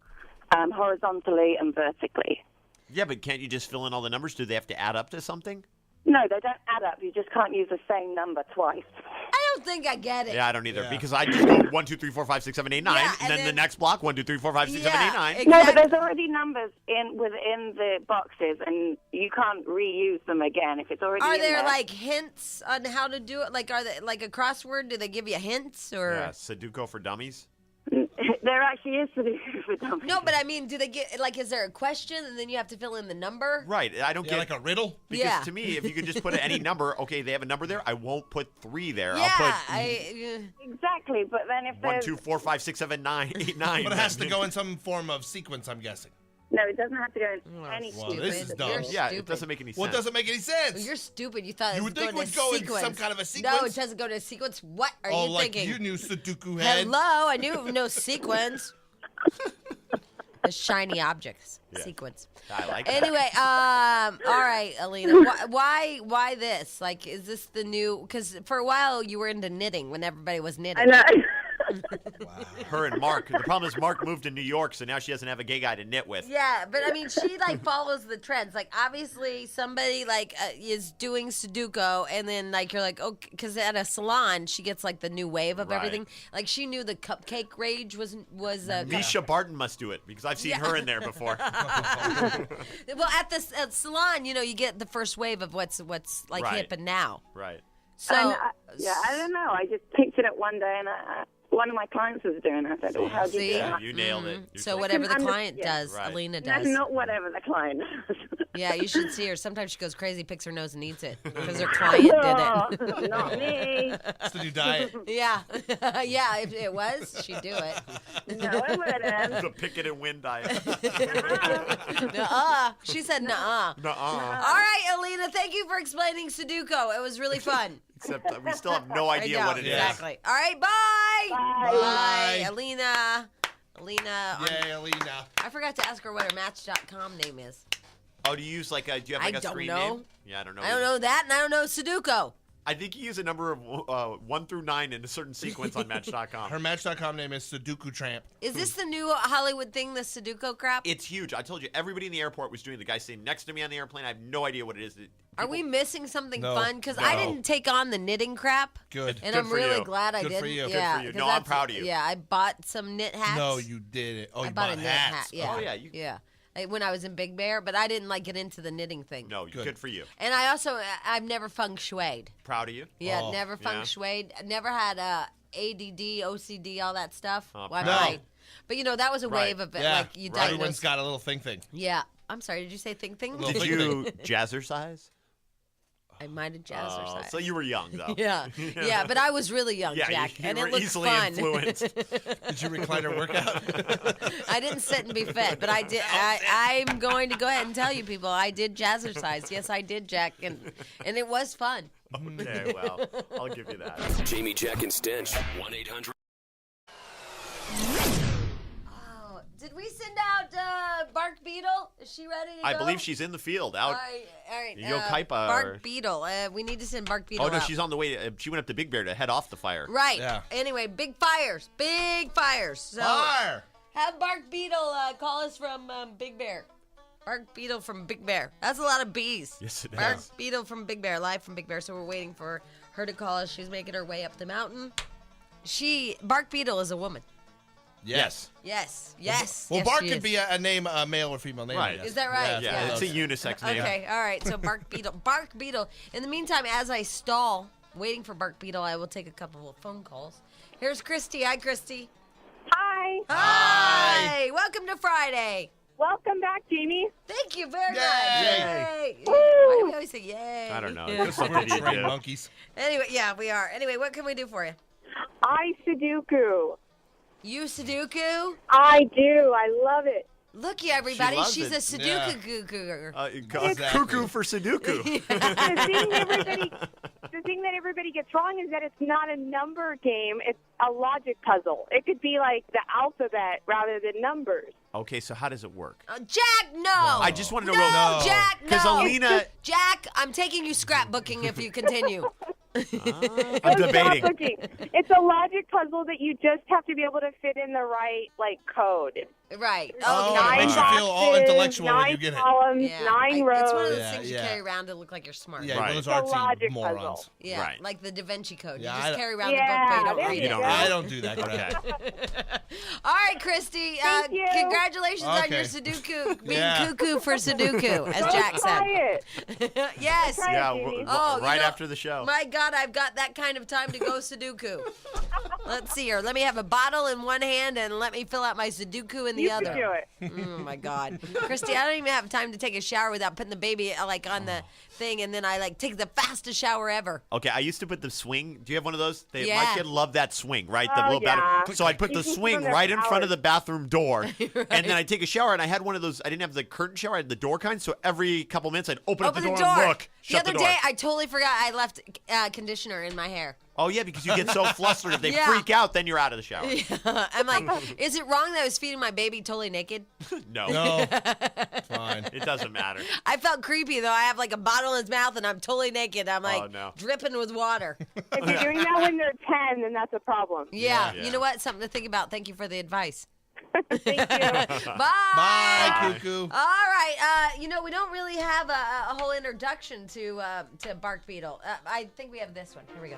S9: horizontally and vertically.
S2: Yeah, but can't you just fill in all the numbers? Do they have to add up to something?
S9: No, they don't add up. You just can't use the same number twice.
S3: I don't think I get it.
S2: Yeah, I don't either
S1: Yeah.
S2: because I just go 1, 2, 3, 4, 5, 6, 7, 8, 9,
S3: Yeah,
S2: and
S3: and
S2: then the
S3: then-
S2: next block 1, 2, 3, 4, 5, 6, 7, 8, 9.
S9: No, but
S3: exactly.
S9: there's already numbers within the boxes, and you can't reuse them again if it's already
S3: Are
S9: in
S3: there
S9: there.
S3: like hints on how to do it? Like, are they like a crossword? Do they give you hints or?
S2: Yeah, Sudoku for dummies.
S9: There actually is Sudoku for dummies.
S3: No, but I mean, do they get like? Is there a question and then you have to fill in the number?
S2: Right. I don't
S1: Yeah,
S2: get
S1: like a riddle?
S2: because
S3: Yeah.
S2: to me, if you could just put any number, okay, they have a number there. I won't put 3 there.
S3: Yeah,
S2: I'll put
S9: Exactly, but then if
S2: 1,
S9: there's
S2: 2, 4, 5, 6, 7, 9, 8, 9.
S1: But it has to go in some form of sequence, I'm guessing.
S9: no, it doesn't have to go in any
S1: Well, this is
S3: Stupid.
S1: dumb.
S3: You're
S2: Yeah, it
S3: stupid.
S2: doesn't make any sense.
S1: Well, it doesn't make any sense.
S3: Well, you're stupid. You thought
S1: You
S3: it
S1: would
S3: was
S1: think
S3: going
S1: would
S3: to
S1: go in
S3: sequence.
S1: some kind of a
S3: No,
S1: sequence.
S3: it doesn't go to sequence. What are
S1: Oh,
S3: you
S1: like
S3: thinking?
S1: you knew Sudoku head.
S3: Hello, I knew no sequence. The shiny objects
S2: Yeah.
S3: sequence.
S2: I like that.
S3: Anyway, all right, Alina, why this? Like, is this the new? Because for a while you were into knitting when everybody was knitting.
S9: I know.
S2: Her and Mark. The problem is Mark moved to New York, so now she doesn't have a gay guy to knit with.
S3: Yeah, but I mean, she like follows the trends. Like, obviously, somebody like is doing Sudoku, and then like you're like, oh, because at a salon, she gets like the new wave of
S2: Right.
S3: everything. Like, she knew the cupcake rage was.
S2: Misha Barton must do it because I've seen her in there before.
S3: Well, at the salon, you know, you get the first wave of what's like
S2: Right.
S3: hip and now.
S2: Right.
S3: So
S9: I don't know. I just pictured it one day, and
S13: one of my clients was doing. I said, "Oh, how'd you do
S3: See?
S13: that?"
S2: You nailed it.
S3: So whatever the
S13: I'm just-
S3: client
S13: yeah.
S3: does,
S2: Right.
S3: Alina
S13: That's
S3: does.
S13: not whatever the client does.
S3: Yeah, you should see her. Sometimes she goes crazy, picks her nose, and eats it because her client did it.
S13: Oh, not me.
S1: It's the new diet.
S3: Yeah, yeah. If it was, she'd do it.
S13: No, I wouldn't.
S2: The pick it and win diet.
S3: Nuh-uh. She said nuh-uh.
S2: Nuh-uh.
S3: All right, Alina. Thank you for explaining Sudoku. It was really fun.
S2: Except we still have no
S3: I
S2: idea
S3: know,
S2: what it is.
S3: exactly. All right, bye.
S1: Bye.
S3: Alina. Alina.
S1: Yay, Alina.
S3: I forgot to ask her what her Match.com name is.
S2: Oh, do you use like a? Do you have like
S3: I
S2: a
S3: don't
S2: screen
S3: know.
S2: name? Yeah, I don't know.
S3: I don't know that, and I don't know Sudoku.
S2: I think you use a number of 1 through 9 in a certain sequence on Match.com.
S1: Her Match.com name is Sudoku Tramp.
S3: Is this the new Hollywood thing, the Sudoku crap?
S2: It's huge. I told you, everybody in the airport was doing. The guy sitting next to me on the airplane. I have no idea what it is.
S3: Are we missing something
S1: No.
S3: fun? Because I
S1: No.
S3: didn't take on the knitting crap.
S1: Good.
S3: And
S2: Good
S3: I'm
S2: for
S3: really
S2: you.
S3: glad I
S1: Good
S3: didn't.
S1: for you. Good
S3: Yeah,
S2: for you.
S3: 'cause
S2: No, I'm
S3: that's-
S2: proud of you.
S3: Yeah, I bought some knit hats.
S1: No, you didn't. Oh,
S3: I
S1: you
S3: bought a
S1: bought
S3: knit
S1: hats.
S3: hat. Yeah.
S2: Oh, yeah, you-
S3: Yeah. When I was in Big Bear, but I didn't like get into the knitting thing.
S2: No, good for you.
S3: And I also, I've never feng shuied.
S2: Proud of you.
S3: Yeah,
S1: Oh,
S3: never feng
S2: yeah.
S3: shuied. Never had ADD, OCD, all that stuff.
S2: Oh,
S3: Well, I
S1: no.
S3: might. But that was a
S2: Right.
S3: wave of it.
S1: Yeah,
S3: Like you
S1: everyone's
S3: diagnosed.
S1: got a little thing.
S3: Yeah. I'm sorry. Did you say thing?
S1: Little
S2: Did
S1: thing.
S2: you jazzercise?
S3: I might have jazzercised.
S2: So you were young though.
S3: Yeah, yeah, but I was really young,
S2: Yeah,
S3: Jack,
S2: you
S3: and
S2: were
S3: it looked
S2: easily
S3: fun.
S2: influenced.
S1: Did you recliner workout?
S3: I didn't sit and be fed, but I did. I'm going to go ahead and tell you, people, I did jazzercise. Yes, I did, Jack, and it was fun.
S2: Okay, well, I'll give you that.
S5: Jamie, Jack, and Stench. 1-800.
S3: Oh, did we send out Bark Beetle? Is she ready to go?
S2: I believe she's in the field. Out.
S3: All right.
S2: You go Kaipa,
S3: Bark
S2: or-
S3: Beetle. We need to send Bark Beetle
S2: Oh no,
S3: out.
S2: she's on the way. She went up to Big Bear to head off the fire.
S3: Right.
S1: Yeah.
S3: Anyway, big fires. So
S1: Fire!
S3: have Bark Beetle call us from Big Bear. Bark Beetle from Big Bear. That's a lot of bees.
S2: Yes, it
S3: Bark
S2: is.
S3: Beetle from Big Bear, live from Big Bear. So we're waiting for her to call us. She's making her way up the mountain. Bark Beetle is a woman.
S1: Yes.
S3: Yes.
S1: Well,
S3: yes,
S1: Bark
S3: she
S1: could
S3: is.
S1: be a name, a male or female name. I
S2: Right.
S1: guess.
S3: Is that right?
S2: Yeah, it's a unisex name.
S3: Okay, all right. So Bark Beetle. Bark Beetle. In the meantime, as I stall, waiting for Bark Beetle, I will take a couple of phone calls. Here's Christy. Hi, Christy.
S13: Hi.
S3: Hi. Welcome to Friday.
S13: Welcome back, Jamie.
S3: Thank you very
S1: Yay.
S3: much. Yay.
S13: Woo.
S3: Why do we always say yay?
S2: I don't know.
S3: Yeah.
S2: Just something you
S1: Trained
S2: do.
S1: monkeys.
S3: Anyway, yeah, we are. Anyway, what can we do for you?
S13: I Sudoku.
S3: You Sudoku?
S13: I do. I love it.
S3: Looky, everybody.
S2: loves
S3: She's
S2: it.
S3: a Sudoku.
S1: Exactly.
S2: Cuckoo for Sudoku.
S13: The thing that everybody gets wrong is that it's not a number game. It's a logic puzzle. It could be like the alphabet rather than numbers.
S2: Okay, so how does it work?
S3: Jack, no.
S2: I just want to know.
S3: No, Jack, no.
S2: Because Alina,
S3: Jack, I'm taking you scrapbooking if you continue.
S2: I'm
S13: It's
S2: debating.
S13: not looking. It's a logic puzzle that you just have to be able to fit in the right code.
S3: Right.
S1: Oh,
S3: Okay.
S1: it makes you feel all
S13: boxes,
S1: intellectual when
S13: 9
S1: you get it.
S13: columns,
S3: Yeah.
S13: 9 rows.
S3: It's one of those
S1: Yeah,
S3: things you
S1: yeah.
S3: carry around to look like you're smart.
S1: Yeah,
S2: Right.
S1: one of
S13: It's
S1: those
S13: a
S1: artsy
S13: logic
S1: morons.
S13: puzzle.
S3: Yeah,
S2: Right.
S3: like the Da Vinci Code.
S1: Yeah,
S3: you
S1: I
S3: just
S1: don't-
S3: carry around
S13: Yeah,
S3: the book, but you
S13: there
S3: don't read
S13: you
S3: it.
S13: go.
S1: I don't do that
S2: Okay.
S1: crap.
S3: All right, Christy.
S13: Thank you.
S3: Congratulations on
S1: Okay.
S3: your Sudoku, being
S1: Yeah.
S3: cuckoo for Sudoku, as Jack
S13: Try
S3: said.
S13: it.
S3: Yes.
S13: Try it,
S2: Yeah,
S13: Jamie.
S3: Oh,
S2: right
S3: you know,
S2: after the show.
S3: My God, I've got that kind of time to go Sudoku. Let's see here. Let me have a bottle in one hand and let me fill out my Sudoku in the
S13: You
S3: other.
S13: can do it.
S3: Oh my God, Christy, I don't even have time to take a shower without putting the baby like on the thing, and then I like take the fastest shower ever.
S2: Okay, I used to put the swing. Do you have one of those? My
S3: Yeah.
S2: kid loved that swing, right? The
S13: Oh,
S2: little
S13: yeah.
S2: So I'd put
S13: You
S2: the
S13: can put
S2: swing
S13: them there
S2: right
S13: for
S2: in front of
S13: hours.
S2: the bathroom door, and then I'd take a shower. And I had one of those. I didn't have the curtain shower. I had the door kind. So every couple minutes, I'd open up
S3: Open
S2: the
S3: the
S2: door,
S3: door.
S2: and look.
S3: The
S2: Shut
S3: other
S2: the door.
S3: day, I totally forgot I left conditioner in my hair.
S2: Oh yeah, because you get so flustered. If they
S3: Yeah.
S2: freak out, then you're out of the shower.
S3: I'm like, is it wrong that I was feeding my baby totally naked?
S2: No,
S1: No. Fine.
S2: it doesn't matter.
S3: I felt creepy though. I have like a bottle in his mouth and I'm totally naked. I'm like
S2: no.
S3: dripping with water.
S13: If you're doing that when they're 10, then that's a problem.
S3: Yeah.
S2: Yeah.
S3: You know what? Something to think about. Thank you for the advice.
S13: Thank you.
S3: Bye.
S1: Bye, cuckoo.
S3: All right. We don't really have a whole introduction to Bark Beetle. I think we have this one. Here we go.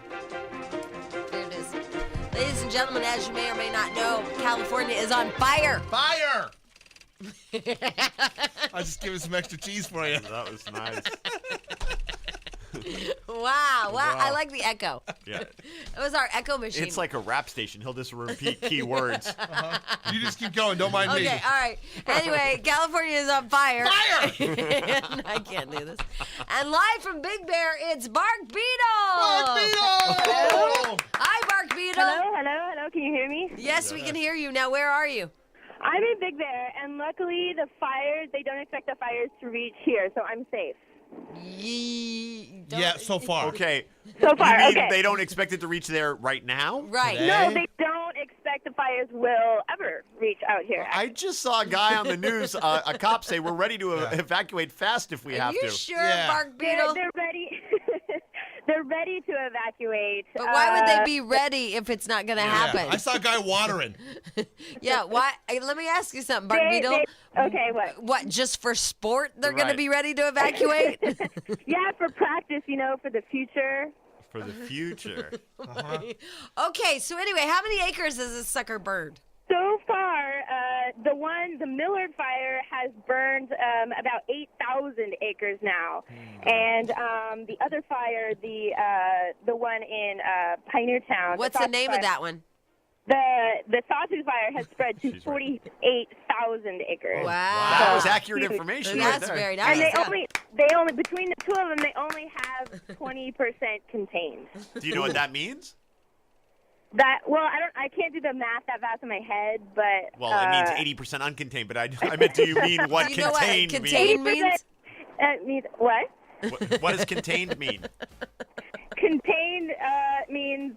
S3: Here it is. Ladies and gentlemen, as you may or may not know, California is on fire.
S1: Fire! I'll just give it some extra cheese for you.
S2: That was nice.
S3: Wow. I like the echo.
S2: Yeah.
S3: It was our echo machine.
S2: It's like a rap station. He'll just repeat key words.
S1: You just keep going. Don't mind me.
S3: Okay, all right. Anyway, California is on fire.
S1: Fire!
S3: I can't do this. And live from Big Bear, it's Bark Beetle.
S1: Bark Beetle!
S3: Hi, Bark Beetle.
S13: Hello. Can you hear me?
S3: Yes, we can hear you. Now, where are you?
S13: I'm in Big Bear, and luckily the fires, they don't expect the fires to reach here, so I'm safe.
S1: Yeah, so far.
S2: Okay.
S13: So far,
S2: You mean
S13: okay.
S2: they don't expect it to reach there right now?
S3: Right.
S1: Today?
S13: No, they don't expect the fires will ever reach out here.
S2: I just saw a guy on the news, a cop, say we're ready to evacuate fast if we have
S3: Are
S2: to.
S3: you sure,
S1: Yeah.
S3: Bark Beetle?
S13: They're ready. They're ready to evacuate.
S3: But why would they be ready if it's not going to happen?
S1: I saw a guy watering.
S3: Yeah, why? Let me ask you something, Bark Beetle.
S13: Okay, what?
S3: What, just for sport they're going to
S2: Right.
S3: be ready to evacuate?
S13: Yeah, for practice, for the future.
S2: For the future.
S3: Okay, so anyway, how many acres has this sucker burned?
S13: So far, the Millard fire has burned about 8,000 acres now, and the other fire, the one in Pioneer Town.
S3: What's the name of that one?
S13: The sausage fire has spread to 48,000 acres.
S3: Wow.
S2: That was accurate information right
S3: That's
S2: there.
S3: very nice.
S13: And
S3: yeah.
S13: they only between the two of them, they only have 20% contained.
S2: Do you know what that means?
S13: I can't do the math that fast in my head, but
S2: Well, it means 80% uncontained, but I meant, do you mean what
S3: Do you know what
S2: contained
S3: contained means?
S13: means what?
S2: What does contained mean?
S13: Contained means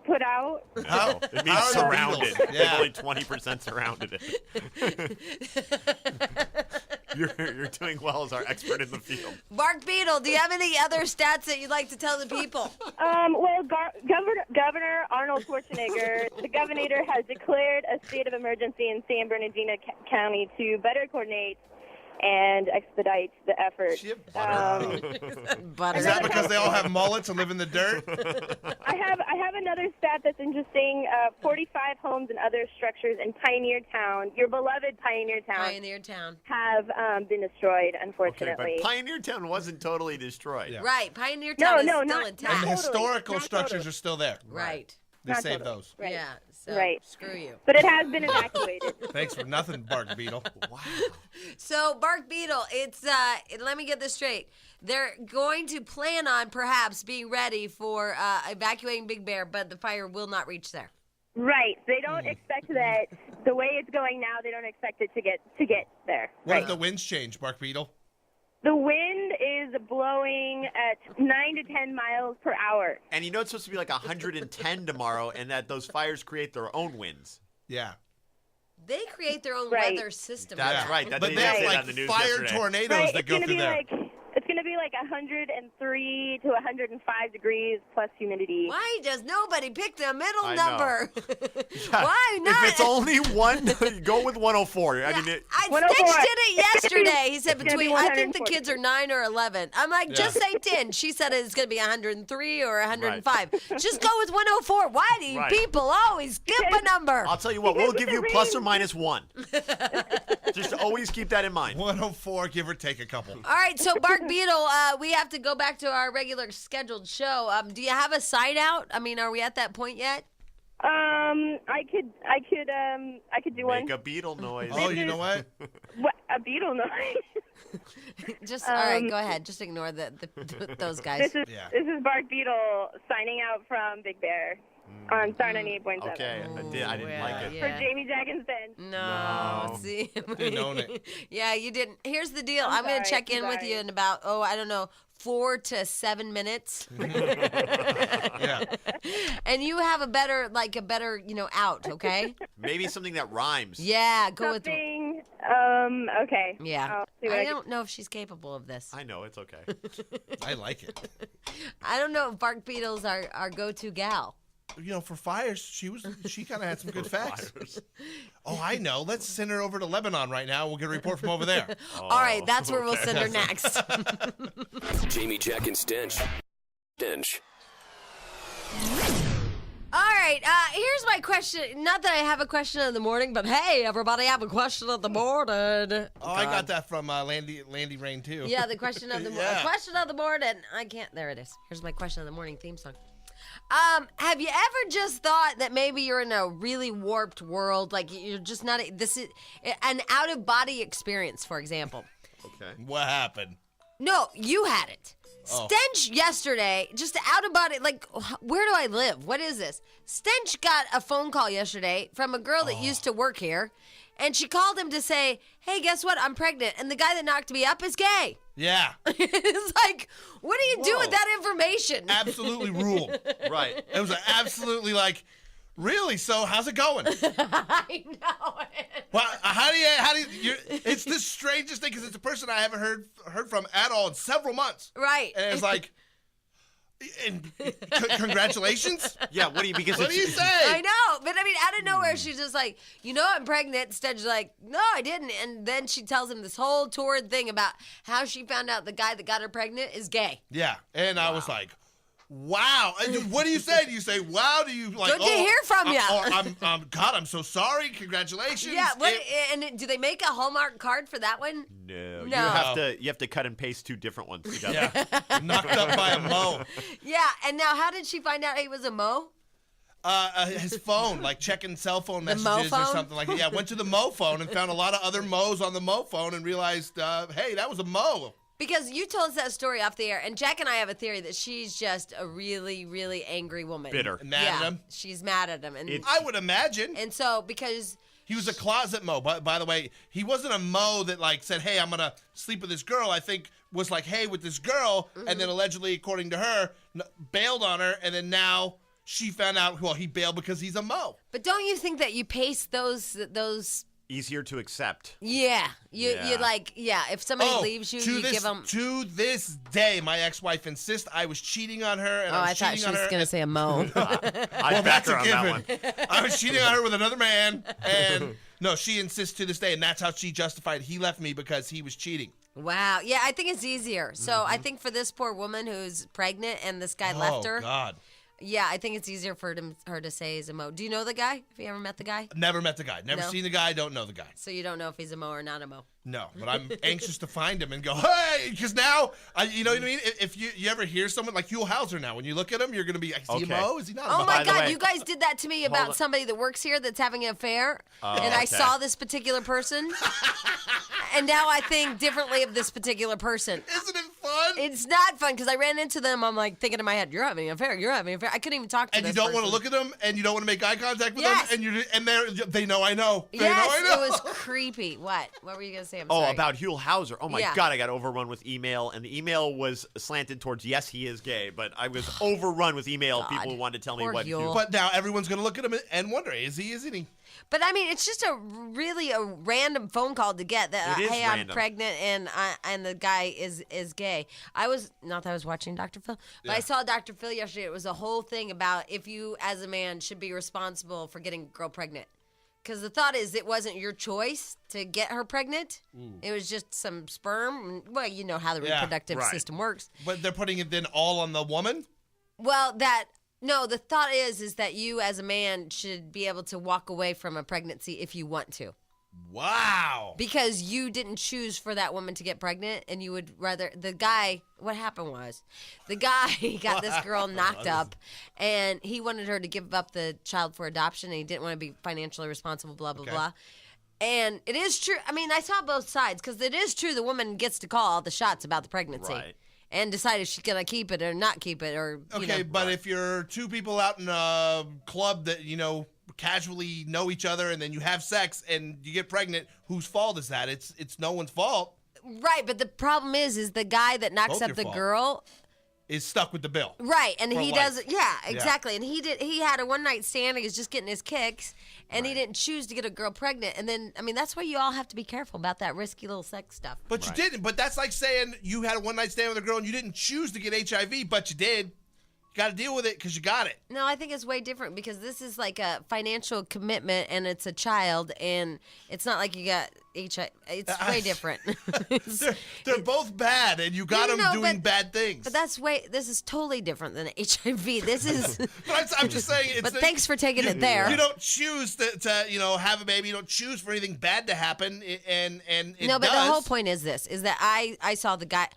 S13: put out.
S2: Oh, it means
S1: How are the
S2: surrounded.
S1: Beatles? Yeah.
S2: Only 20% surrounded it. You're doing well as our expert in the field.
S3: Bark Beetle, do you have any other stats that you'd like to tell the people?
S13: Well, Governor Arnold Schwarzenegger, the governor, has declared a state of emergency in San Bernardino County to better coordinate and expedite the effort.
S3: Butter.
S1: Is that because they all have mullets and live in the dirt?
S13: I have another stat that's interesting. 45 homes and other structures in Pioneer Town, your beloved Pioneer Town, have been destroyed,
S2: Okay,
S13: unfortunately.
S2: but Pioneer Town wasn't totally destroyed.
S1: Yeah.
S3: Right, Pioneer Town is still
S13: not-
S3: intact.
S1: And the
S13: Totally.
S1: historical
S13: Not
S1: structures
S13: totally.
S1: are still there.
S3: Right.
S1: They
S13: Not
S1: saved
S13: totally.
S1: those.
S13: Right.
S3: Yeah, so
S13: Right.
S3: screw you.
S13: But it has been evacuated.
S1: Thanks for nothing, Bark Beetle.
S2: Wow.
S3: So, Bark Beetle, it's let me get this straight. They're going to plan on perhaps being ready for evacuating Big Bear, but the fire will not reach there.
S13: Right. They don't expect that the way it's going now. They don't expect it to get there.
S1: What if the winds change, Bark Beetle?
S13: The wind is blowing at 9 to 10 miles per hour.
S2: And you know it's supposed to be like 110 tomorrow, and that those fires create their own winds.
S1: Yeah.
S3: They create their own
S13: Right.
S3: weather system.
S2: That's
S3: now.
S2: right. That
S1: But
S2: they
S1: they
S2: did
S1: have
S2: say that
S1: like
S2: on the news
S1: fire
S2: yesterday.
S1: tornadoes
S13: Right.
S1: that go through there.
S13: It's going to be like 103 to 105 degrees plus humidity.
S3: Why does nobody pick the middle
S2: I know.
S3: number?
S2: Yeah,
S3: Why not?
S2: If it's only one, go with 104. I mean,
S3: Stench
S13: 104.
S3: did it yesterday. He said
S13: It's gonna be
S3: between, I think the
S13: 140.
S3: kids are 9 or 11. I'm like, just say 10. She said it's going to be 103 or 105. Just go with 104. Why do you
S2: Right.
S3: people always skip a number?
S2: I'll tell you what, we'll give you plus or minus 1. Just always keep that in mind.
S1: 104, give or take a couple.
S3: All right, so Bark Beetle, we have to go back to our regular scheduled show. Do you have a side out? I mean, are we at that point yet?
S13: I could do one.
S2: Make a beetle noise.
S1: Oh, you know what?
S13: What, a beetle noise.
S3: Just all right, go ahead. Just ignore those guys.
S13: This is Bark Beetle signing out from Big Bear on Star 98.7.
S2: Okay, I didn't like it.
S13: For Jamie, Jack, and Stench.
S3: No, see,
S1: Didn't own it.
S3: Yeah, you didn't. Here's the deal.
S13: I'm
S3: I'm going to
S13: sorry,
S3: check in
S13: I'm
S3: with
S13: sorry.
S3: you in about 4 to 7 minutes.
S1: Yeah.
S3: And you have a better, out, okay?
S2: Maybe something that rhymes.
S3: Yeah, go with.
S13: Something. Okay.
S3: Yeah.
S13: I'll see what
S3: I
S13: I can-
S3: don't know if she's capable of this.
S2: I know, it's okay.
S1: I like it.
S3: I don't know if Bark Beetle's our go-to gal.
S1: You know, for fires, she kind of had some good facts. Oh, I know. Let's send her over to Lebanon right now. We'll get a report from over there.
S3: All right, that's where we'll send her next.
S5: Jamie, Jack, and Stench.
S3: All right, here's my question. Not that I have a question of the morning, but hey, everybody, have a question of the morning.
S1: Oh, I got that from Landy Rain, too.
S3: Yeah, the question of the
S1: Yeah.
S3: question of the morning. I can't. There it is. Here's my question of the morning theme song. Have you ever just thought that maybe you're in a really warped world, like you're just not? This is an out of body experience, for example.
S2: Okay.
S1: What happened?
S3: No, you had it.
S1: Oh.
S3: Stench yesterday, just out of body, like, where do I live? What is this? Stench got a phone call yesterday from a girl that used to work here, and she called him to say, hey, guess what? I'm pregnant, and the guy that knocked me up is gay.
S1: Yeah.
S3: It's like, what do you do with that information?
S1: Absolutely ruled.
S2: Right.
S1: It was absolutely like, really? So how's it going?
S3: I know it.
S1: Well, how do you, it's the strangest thing because it's a person I haven't heard from at all in several months.
S3: Right.
S1: And it's like, congratulations?
S2: Yeah, what do you, because
S1: What do you say?
S3: I know, but I mean, out of nowhere, she's just like, I'm pregnant. Stench's like, no, I didn't. And then she tells him this whole torrid thing about how she found out the guy that got her pregnant is gay.
S1: Yeah, and I was like, wow. What do you say? Do you say, wow? Do you like,
S3: Good to hear from ya.
S1: God, I'm so sorry. Congratulations.
S3: Yeah, and do they make a Hallmark card for that one?
S2: No.
S3: No.
S2: You have to cut and paste two different ones together.
S1: Yeah. Knocked up by a mo.
S3: Yeah, and now how did she find out he was a mo?
S1: His phone, like checking cell phone
S3: The
S1: messages
S3: mo
S1: or
S3: phone?
S1: something like that. Yeah, went to the mo phone and found a lot of other mo's on the mo phone and realized, hey, that was a mo.
S3: Because you told us that story off the air, and Jack and I have a theory that she's just a really, really angry woman.
S2: Bitter.
S1: Mad at him?
S3: She's mad at him. And
S1: I would imagine.
S3: And so, because...
S1: He was a closet mo. By the way, he wasn't a mo that like said, hey, I'm going to sleep with this girl. I think was like, hey, with this girl. And then allegedly, according to her, bailed on her. And then now she found out, well, he bailed because he's a mo.
S3: But don't you think that you paste those...
S2: Easier to accept.
S3: Yeah. You like, if somebody leaves you, give them...
S1: To this day, my ex-wife insists I was cheating on her. And
S3: I thought she was going to say a mo.
S2: I back her on that one.
S1: I was cheating on her with another man. And no, she insists to this day. And that's how she justified he left me because he was cheating.
S3: Wow. Yeah, I think it's easier. So I think for this poor woman who's pregnant and this guy left her.
S1: Oh, God.
S3: Yeah, I think it's easier for her to say he's a mo. Do you know the guy? Have you ever met the guy?
S1: Never met the guy. Never
S3: No?
S1: seen the guy. Don't know the guy.
S3: So you don't know if he's a mo or not a mo.
S1: No, but I'm anxious to find him and go, hey, because now, you know what I mean? If you ever hear someone like Hugh Hauser now, when you look at him, you're going to be, is he a mo? Is he not a mo?
S3: Oh, my
S2: By the
S3: God.
S2: way-
S3: You guys did that to me about somebody that works here that's having an affair. And I
S2: okay.
S3: saw this particular person. And now I think differently of this particular person.
S1: Isn't it fun?
S3: It's not fun because I ran into them. I'm like thinking in my head, you're having an affair. You're having an affair. I couldn't even talk to
S1: And you
S3: this
S1: don't want to
S3: person.
S1: look at them, and you don't want to make eye contact with
S3: Yes.
S1: them, and they know I know. They
S3: Yes,
S1: know I know.
S3: it was creepy. What were you going to say? I'm
S2: Oh,
S3: sorry.
S2: about Hugh Hauser. Oh, my
S3: Yeah.
S2: God, I got overrun with email. And the email was slanted towards, yes, he is gay. But I was overrun with email of people who wanted to tell me
S3: Poor
S2: what
S3: Hugh.
S2: Hugh.
S1: But now everyone's going to look at him and wonder, isn't he?
S3: But I mean, it's just a random phone call to get that.
S2: It is
S3: Hey, I'm
S2: random.
S3: pregnant and the guy is gay. I was not that I was watching Dr. Phil, but I saw Dr. Phil yesterday. It was a whole thing about if you as a man should be responsible for getting a girl pregnant. Because the thought is it wasn't your choice to get her pregnant. It was just some sperm. Well, you know how the reproductive
S1: right.
S3: system works.
S1: But they're putting it then all on the woman?
S3: Well, no, the thought is that you as a man should be able to walk away from a pregnancy if you want to.
S1: Wow.
S3: Because you didn't choose for that woman to get pregnant, and you would rather the guy. What happened was, the guy got this girl knocked up, and he wanted her to give up the child for adoption, and he didn't want to be financially responsible. Blah blah blah. And it is true. I mean, I saw both sides because it is true. The woman gets to call all the shots about the pregnancy.
S2: Right.
S3: And decide if she's gonna keep it or not keep it, or
S1: But if you're two people out in a club that casually know each other, and then you have sex and you get pregnant, whose fault is that? It's no one's fault.
S3: right. But the problem is the guy that knocks
S1: Both
S3: up
S1: your
S3: the
S1: fault.
S3: girl.
S1: Is stuck with the bill.
S3: Right, and
S1: For
S3: he
S1: life.
S3: does. Yeah, exactly. And he had a one night stand. He was just getting his kicks, and he didn't choose to get a girl pregnant. And then, I mean, that's why you all have to be careful about that risky little sex stuff.
S1: But you didn't. But that's like saying you had a one night stand with a girl and you didn't choose to get HIV, but you did. You got to deal with it because you got it.
S3: No, I think it's way different because this is like a financial commitment and it's a child and it's not like you got HIV. It's way different.
S1: They're both bad and you got them doing bad things.
S3: But this is totally different than HIV. This is.
S1: But I'm just saying.
S3: But thanks for taking it there.
S1: You don't choose to have a baby. You don't choose for anything bad to happen, and it
S3: no. But
S1: does.
S3: the whole point is this: is that I saw the guy.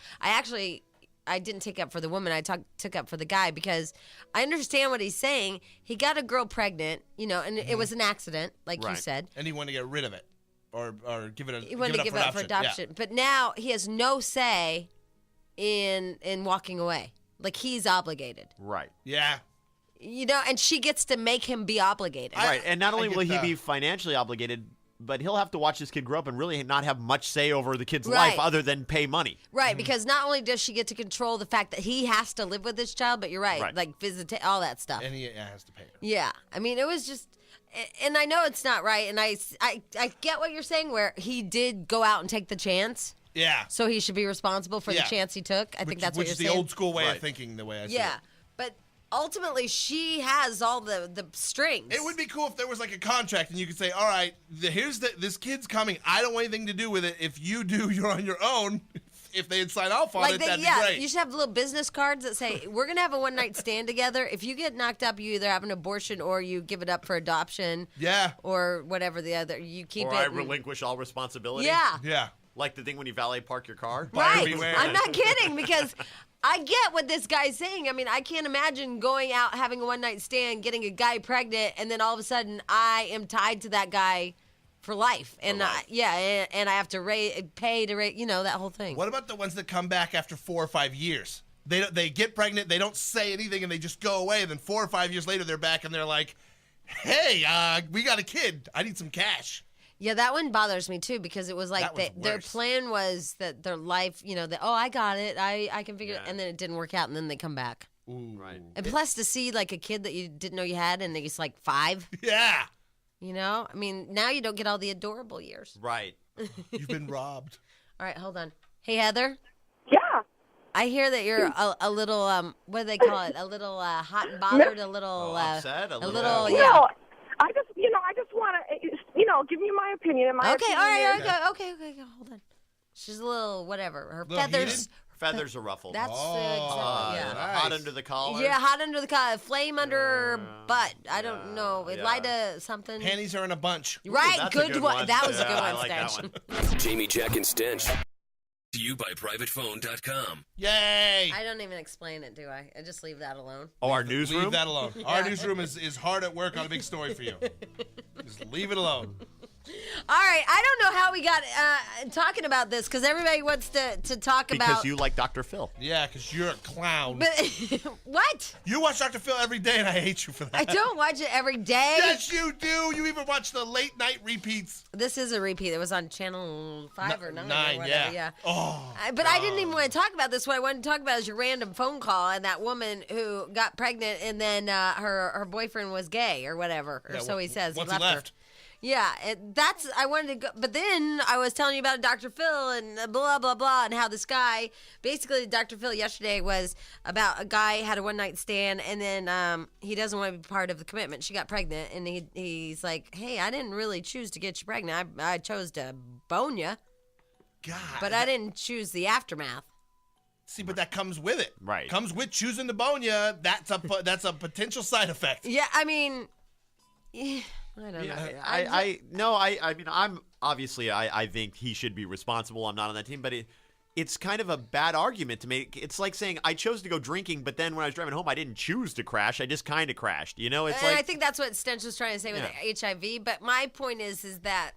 S3: I didn't take up for the woman. I took up for the guy because I understand what he's saying. He got a girl pregnant, and it was an accident, like you said.
S1: And he wanted to get rid of it, or give it.
S3: He wanted to give it up for adoption. Yeah. But now he has no say in walking away. Like he's obligated.
S2: Right.
S1: Yeah.
S3: And she gets to make him be obligated.
S2: Right. And not only will he be financially obligated, but he'll have to watch this kid grow up and really not have much say over the kid's life other than pay money.
S3: Right, because not only does she get to control the fact that he has to live with this child, but you're right. Like visit all that stuff.
S1: And he has to pay her.
S3: Yeah. I mean, it was just, and I know it's not right, and I get what you're saying where he did go out and take the chance.
S1: Yeah.
S3: So he should be responsible for the chance he took. I think that's what you're saying.
S1: Which is the old school way of thinking, the way I see it.
S3: Yeah, but ultimately, she has all the strings.
S1: It would be cool if there was like a contract and you could say, all right, this kid's coming. I don't want anything to do with it. If you do, you're on your own. If they'd sign off on it, that'd be great.
S3: You should have little business cards that say, we're going to have a one-night stand together. If you get knocked up, you either have an abortion or you give it up for adoption.
S1: Yeah.
S3: Or whatever the other. You keep it.
S2: Or I relinquish all responsibility.
S3: Yeah.
S1: Yeah.
S2: Like the thing when you valet park your car.
S3: Right. I'm not kidding because I get what this guy's saying. I mean, I can't imagine going out, having a one-night stand, getting a guy pregnant, and then all of a sudden I am tied to that guy for life. And and I have to pay to that whole thing.
S1: What about the ones that come back after 4 or 5 years? They get pregnant, they don't say anything, and they just go away. And then 4 or 5 years later, they're back and they're like, "Hey, we got a kid. I need some cash."
S3: Yeah, that one bothers me too because it was like their plan was that their life, I got it, I can figure it, and then it didn't work out, and then they come back.
S1: Ooh.
S2: Right.
S3: And plus to see like a kid that you didn't know you had, and he's like 5.
S1: Yeah.
S3: I mean, now you don't get all the adorable years.
S2: Right.
S1: You've been robbed.
S3: All right, hold on. Hey, Heather.
S13: Yeah.
S3: I hear that you're a little what do they call it? A little hot and bothered, a little
S2: upset, a
S3: little
S13: I just want to, give you my opinion. And my opinion
S3: all right,
S13: is,
S3: okay, hold on. She's a little whatever. Her
S1: little
S3: feathers.
S1: heated?
S2: Feathers are ruffled.
S3: That's
S2: hot under the collar.
S3: Yeah, hot under the collar. Flame under her butt. I don't know. Light a something.
S1: Panties are in a bunch.
S3: Right,
S2: that's
S3: good one. That was a good
S2: I
S3: one,
S2: like that
S3: Stench.
S2: one.
S5: Jamie, Jack, and Stench. To you by privatephone.com.
S1: Yay!
S3: I don't even explain it, do I? I just leave that alone.
S2: Oh, our newsroom?
S1: Leave that alone. Our newsroom is hard at work on a big story for you. Just leave it alone.
S3: All right, I don't know how we got talking about this because everybody wants to talk about.
S2: Because you like Dr. Phil.
S1: Yeah, because you're a clown.
S3: But what?
S1: You watch Dr. Phil every day, and I hate you for that.
S3: I don't watch it every day.
S1: Yes, you do. You even watch the late night repeats.
S3: This is a repeat. It was on channel 5 or 9 or whatever.
S1: Yeah. Oh.
S3: But I didn't even want to talk about this. What I wanted to talk about is your random phone call and that woman who got pregnant and then her boyfriend was gay or whatever, or so he says.
S1: Once
S3: he left her. Yeah, I wanted to go, but then I was telling you about Dr. Phil and blah, blah, blah, and how this guy, basically Dr. Phil yesterday was about a guy had a one-night stand, and then he doesn't want to be part of the commitment. She got pregnant, and he's like, hey, I didn't really choose to get you pregnant. I chose to bone you.
S1: God.
S3: But I didn't choose the aftermath.
S1: See, but that comes with it.
S2: Right.
S1: Comes with choosing to bone you. That's a potential side effect.
S3: Yeah, I mean... Yeah. I don't know.
S2: I mean, I'm obviously, I think he should be responsible. I'm not on that team, but it's kind of a bad argument to make. It's like saying I chose to go drinking, but then when I was driving home, I didn't choose to crash. I just kind of crashed. It's like,
S3: I think that's what Stench was trying to say with HIV. But my point is that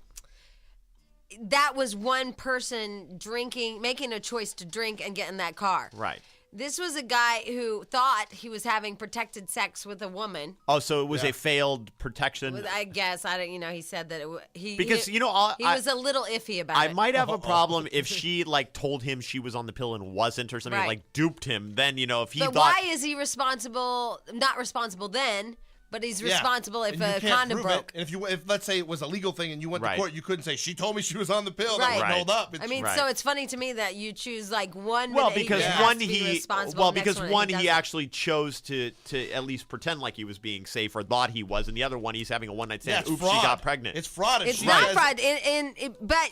S3: was one person drinking, making a choice to drink and get in that car.
S2: Right.
S3: This was a guy who thought he was having protected sex with a woman.
S2: Oh, so it was a failed protection.
S3: I guess I don't. He said that he
S2: was
S3: a little iffy about it.
S2: I might have a problem if she told him she was on the pill and wasn't, or something,
S3: right.
S2: Duped him. Then if he
S3: but
S2: thought.
S3: Why is he responsible? Not responsible then. But he's
S1: Yeah.
S3: responsible if
S1: And you
S3: a
S1: can't
S3: condom
S1: prove it.
S3: broke.
S1: And if let's say it was a legal thing and you went to
S2: Right.
S1: court, you couldn't say she told me she was on the pill. That
S3: Right.
S1: wouldn't
S2: Right.
S1: hold up.
S3: I mean,
S2: Right.
S3: so it's funny to me that you choose like one.
S2: Well,
S3: minute
S2: because
S3: has
S2: one
S3: to be
S2: he
S3: responsible,
S2: well
S3: the next
S2: because one he
S3: doesn't.
S2: actually chose to at least pretend like he was being safe or thought he was, and the other one he's having a one night stand.
S1: it's
S2: Oops,
S1: fraud.
S2: she got pregnant.
S1: It's fraud. If
S3: It's
S1: she
S3: not
S1: says-
S3: fraud, but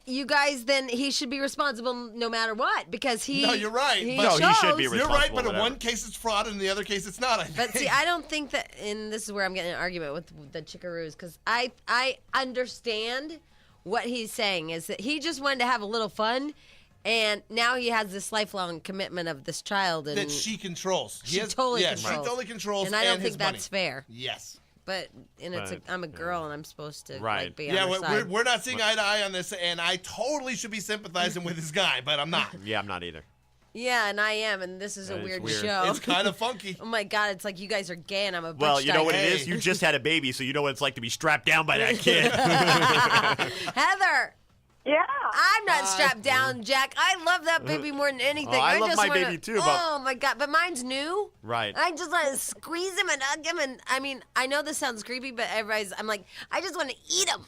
S3: you guys then he should be responsible no matter what because he.
S1: No, you're right.
S3: He
S1: But
S2: No, he should be
S3: chose-
S1: You're right, but in
S2: whatever.
S1: one case it's fraud, and in the other case it's not. I
S3: But
S1: think.
S3: see, I don't think that, and this is where I'm getting an argument with the chickaroos, because I understand what he's saying is that he just wanted to have a little fun, and now he has this lifelong commitment of this child, and
S1: that she controls.
S3: she totally
S1: She
S3: controls.
S1: totally controls.
S3: And I don't
S1: his
S3: think that's
S1: money.
S3: fair.
S1: Yes.
S3: But I'm a girl, and I'm supposed to
S2: Right.
S3: like be
S1: Yeah,
S3: on her
S1: we're,
S3: side.
S1: we're not seeing eye to eye on this, and I totally should be sympathizing with this guy, but I'm not.
S2: Yeah, I'm not either.
S3: Yeah, and I am, and this is a
S2: That is
S3: weird
S2: weird.
S3: show.
S1: It's kind of funky.
S3: Oh my god, it's like you guys are gay, and I'm a
S2: Well,
S3: bitch
S2: you know what
S3: dyke.
S2: it is? You just had a baby, so you know what it's like to be strapped down by that kid.
S3: Heather.
S13: Yeah.
S3: I'm not strapped down, Jack. I love that baby more than anything.
S2: Oh, I love
S3: just
S2: my
S3: wanna-
S2: baby too, but-
S3: Oh my god, but mine's new.
S2: Right.
S3: I just want to squeeze him and hug him, and I mean, I know this sounds creepy, but I'm like, I just want to eat him.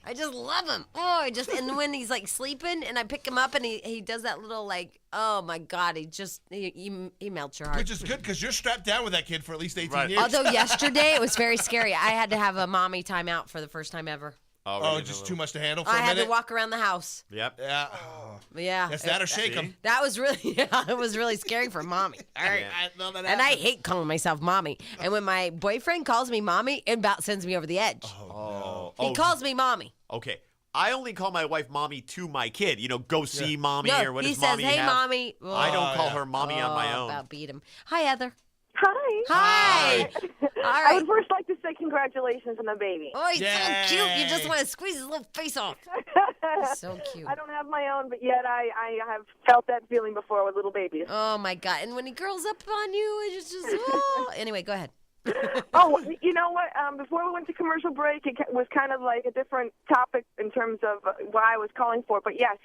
S3: I just love him. Oh, and when he's like sleeping, and I pick him up, and he does that little like, oh my god, he melts your heart.
S1: Which is good because you're strapped down with that kid for at least 18
S2: Right.
S1: years.
S3: Although yesterday it was very scary. I had to have a mommy timeout for the first time ever.
S1: Oh, just too much to handle for
S3: I
S1: a
S3: had
S1: minute?
S3: to walk around the house.
S2: Yep.
S1: Yeah.
S3: Yeah.
S1: That's that or shake him.
S3: That was really, it was really scary for mommy. All right. And I hate calling myself mommy. And when my boyfriend calls me mommy, it about sends me over the edge.
S2: Oh.
S3: He calls me mommy.
S2: Okay. I only call my wife mommy to my kid. You know, go see mommy
S3: No,
S2: or what
S3: he
S2: does
S3: says,
S2: mommy
S3: hey,
S2: have?
S3: mommy.
S2: I don't call
S1: yeah.
S2: her mommy on my own.
S3: About beat him. Hi, Heather.
S13: Hi.
S3: Hi. All
S13: I
S3: right.
S13: would first like to say congratulations on the baby.
S3: Oh, he's so cute. You
S1: Yay.
S3: just want to squeeze his little face off. He's so cute.
S13: I don't have my own, but yet I have felt that feeling before with little babies.
S3: Oh, my God. And when he curls up on you, it's just, oh. Anyway, go ahead.
S13: Oh, you know what? Before we went to commercial break, it was kind of like a different topic in terms of what I was calling for. But yes,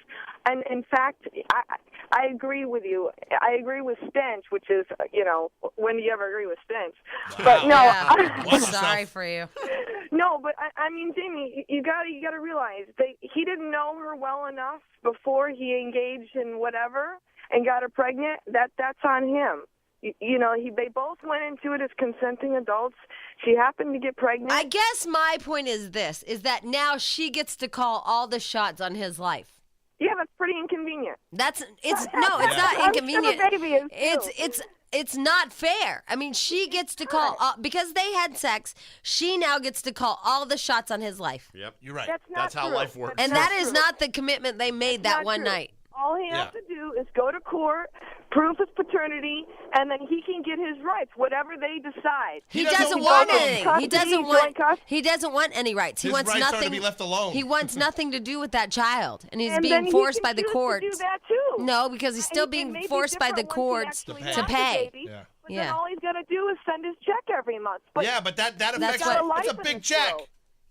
S13: and in fact, I agree with you. I agree with Stench, which is, when do you ever agree with Stench? But no,
S3: Yeah.
S1: Watch
S3: Sorry
S1: yourself.
S3: for you.
S13: no. But I mean, Jamie, you gotta realize that he didn't know her well enough before he engaged in whatever and got her pregnant. That's on him. They both went into it as consenting adults. She happened to get pregnant.
S3: I guess my point is this, is that now she gets to call all the shots on his life.
S13: Yeah, that's pretty inconvenient.
S3: It's not
S13: I'm
S3: inconvenient.
S13: sure the baby is too.
S3: It's not fair. I mean, she gets to call because they had sex. She now gets to call all the shots on his life,
S2: Yep.
S1: You're right.
S13: That's not
S2: That's how
S13: true.
S2: life works.
S3: and
S13: That's
S3: that is
S13: true.
S3: not the commitment they made that
S13: Not
S3: one
S13: true.
S3: night.
S13: All he has to do is go to court, prove his paternity, and then he can get his rights, whatever they decide.
S3: He
S1: doesn't
S3: doesn't
S1: want
S3: want
S1: them.
S3: anything. He
S13: Custody,
S3: doesn't
S13: joint
S3: want. He doesn't want any rights. He
S1: His
S3: wants
S1: rights are
S3: nothing.
S1: to be left alone.
S3: He wants nothing to do with that child, and he's
S13: And then
S3: being
S13: he
S3: forced
S13: can
S3: by the
S13: choose to
S3: courts.
S13: do that too.
S3: No, because he's still
S13: And
S3: being
S13: it may be
S3: forced by the
S13: different
S3: courts
S13: once he
S1: To
S13: actually
S3: to
S13: has the
S3: pay.
S13: baby,
S1: Yeah.
S13: But
S3: Yeah.
S13: then all he's got to do is send his check every month. But
S1: Yeah, but that affects.
S3: That's
S1: It's
S3: what-
S1: a big check.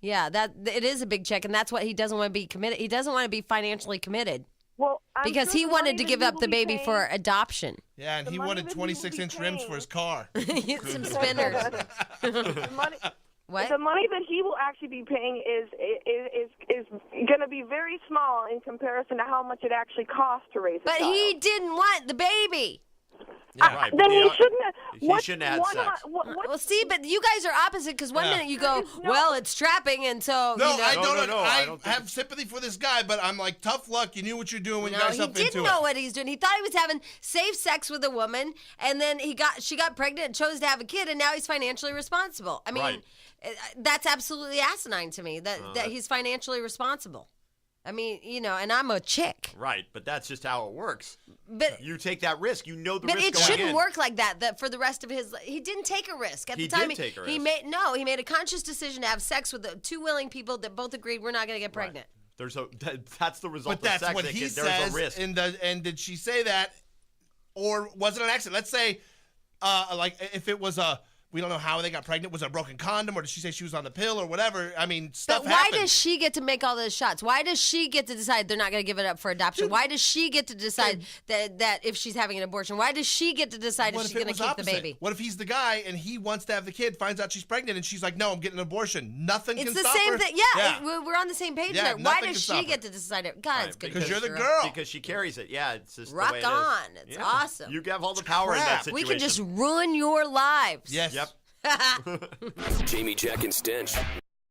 S3: Yeah, that it is a big check, and that's what he doesn't want to be committed. He doesn't want to be financially committed
S13: well, I'm
S3: because
S13: sure
S3: he
S13: the
S3: wanted
S13: money
S3: to
S13: that
S3: give
S13: he
S3: up
S13: will
S3: the
S13: be
S3: baby
S13: paying-
S3: for adoption.
S1: Yeah, and
S13: The
S1: he
S13: money
S1: wanted
S13: that he will be
S1: 26-inch rims for his car.
S3: Some spinners.
S13: the money.
S3: What?
S13: The money that he will actually be paying is going to be very small in comparison to how much it actually costs to raise a
S3: But
S13: child.
S3: he didn't want the baby.
S2: Yeah, right.
S13: Then he
S2: Yeah.
S13: shouldn't have.
S2: He shouldn't have had sex.
S3: Well, see, but you guys are opposite because one
S1: Yeah.
S3: minute you go, well, it's trapping, and so
S1: No,
S3: you know.
S1: I don't.
S2: no,
S1: I
S2: I don't think
S1: have sympathy for this guy, but I'm like, tough luck. You knew what you're doing when you
S3: No,
S1: got
S3: he
S1: yourself into
S3: didn't
S1: it.
S3: know what he's doing. He thought he was having safe sex with a woman, and then she got pregnant and chose to have a kid, and now he's financially responsible. I mean,
S2: Right.
S3: that's absolutely asinine to me that he's financially responsible. I mean, and I'm a chick.
S2: Right, but that's just how it works.
S3: But
S2: You take that risk. You know the
S3: But
S2: risk
S3: it
S2: going
S3: shouldn't
S2: in.
S3: work like that. That for the rest of his life, he didn't take a risk at
S2: He
S3: the time.
S2: did take a
S3: He
S2: risk.
S3: made a conscious decision to have sex with two willing people that both agreed we're not going to get pregnant.
S2: That's the result
S1: But that's
S2: of sex.
S1: what he
S2: There's
S1: says.
S2: a risk.
S1: And did she say that, or was it an accident? Let's say, like if it was a We don't know how they got pregnant. Was it a broken condom, or did she say she was on the pill, or whatever? I mean, stuff
S3: But why
S1: happens.
S3: does she get to make all those shots? Why does she get to decide they're not going to give it up for adoption? Why does she get to decide that if she's having an abortion? Why does she get to decide if she's going to keep the baby?
S1: What if he's the guy and he wants to have the kid, finds out she's pregnant, and she's like, no, I'm getting an abortion. Nothing
S3: It's
S1: can
S3: the
S1: stop
S3: same
S1: her.
S3: thing. Yeah, we're on the same page there. Why
S1: nothing
S3: does
S1: can stop
S3: she
S1: her.
S3: get to decide it? God, it's good.
S1: Because you're the girl.
S2: Because she carries it. Yeah, it's just
S3: Rock
S2: the way it is.
S3: on. It's awesome.
S2: You have all the power in that situation.
S3: We can just ruin your lives.
S1: Yes.
S2: Yep.
S5: Jamie, Jack, and Stench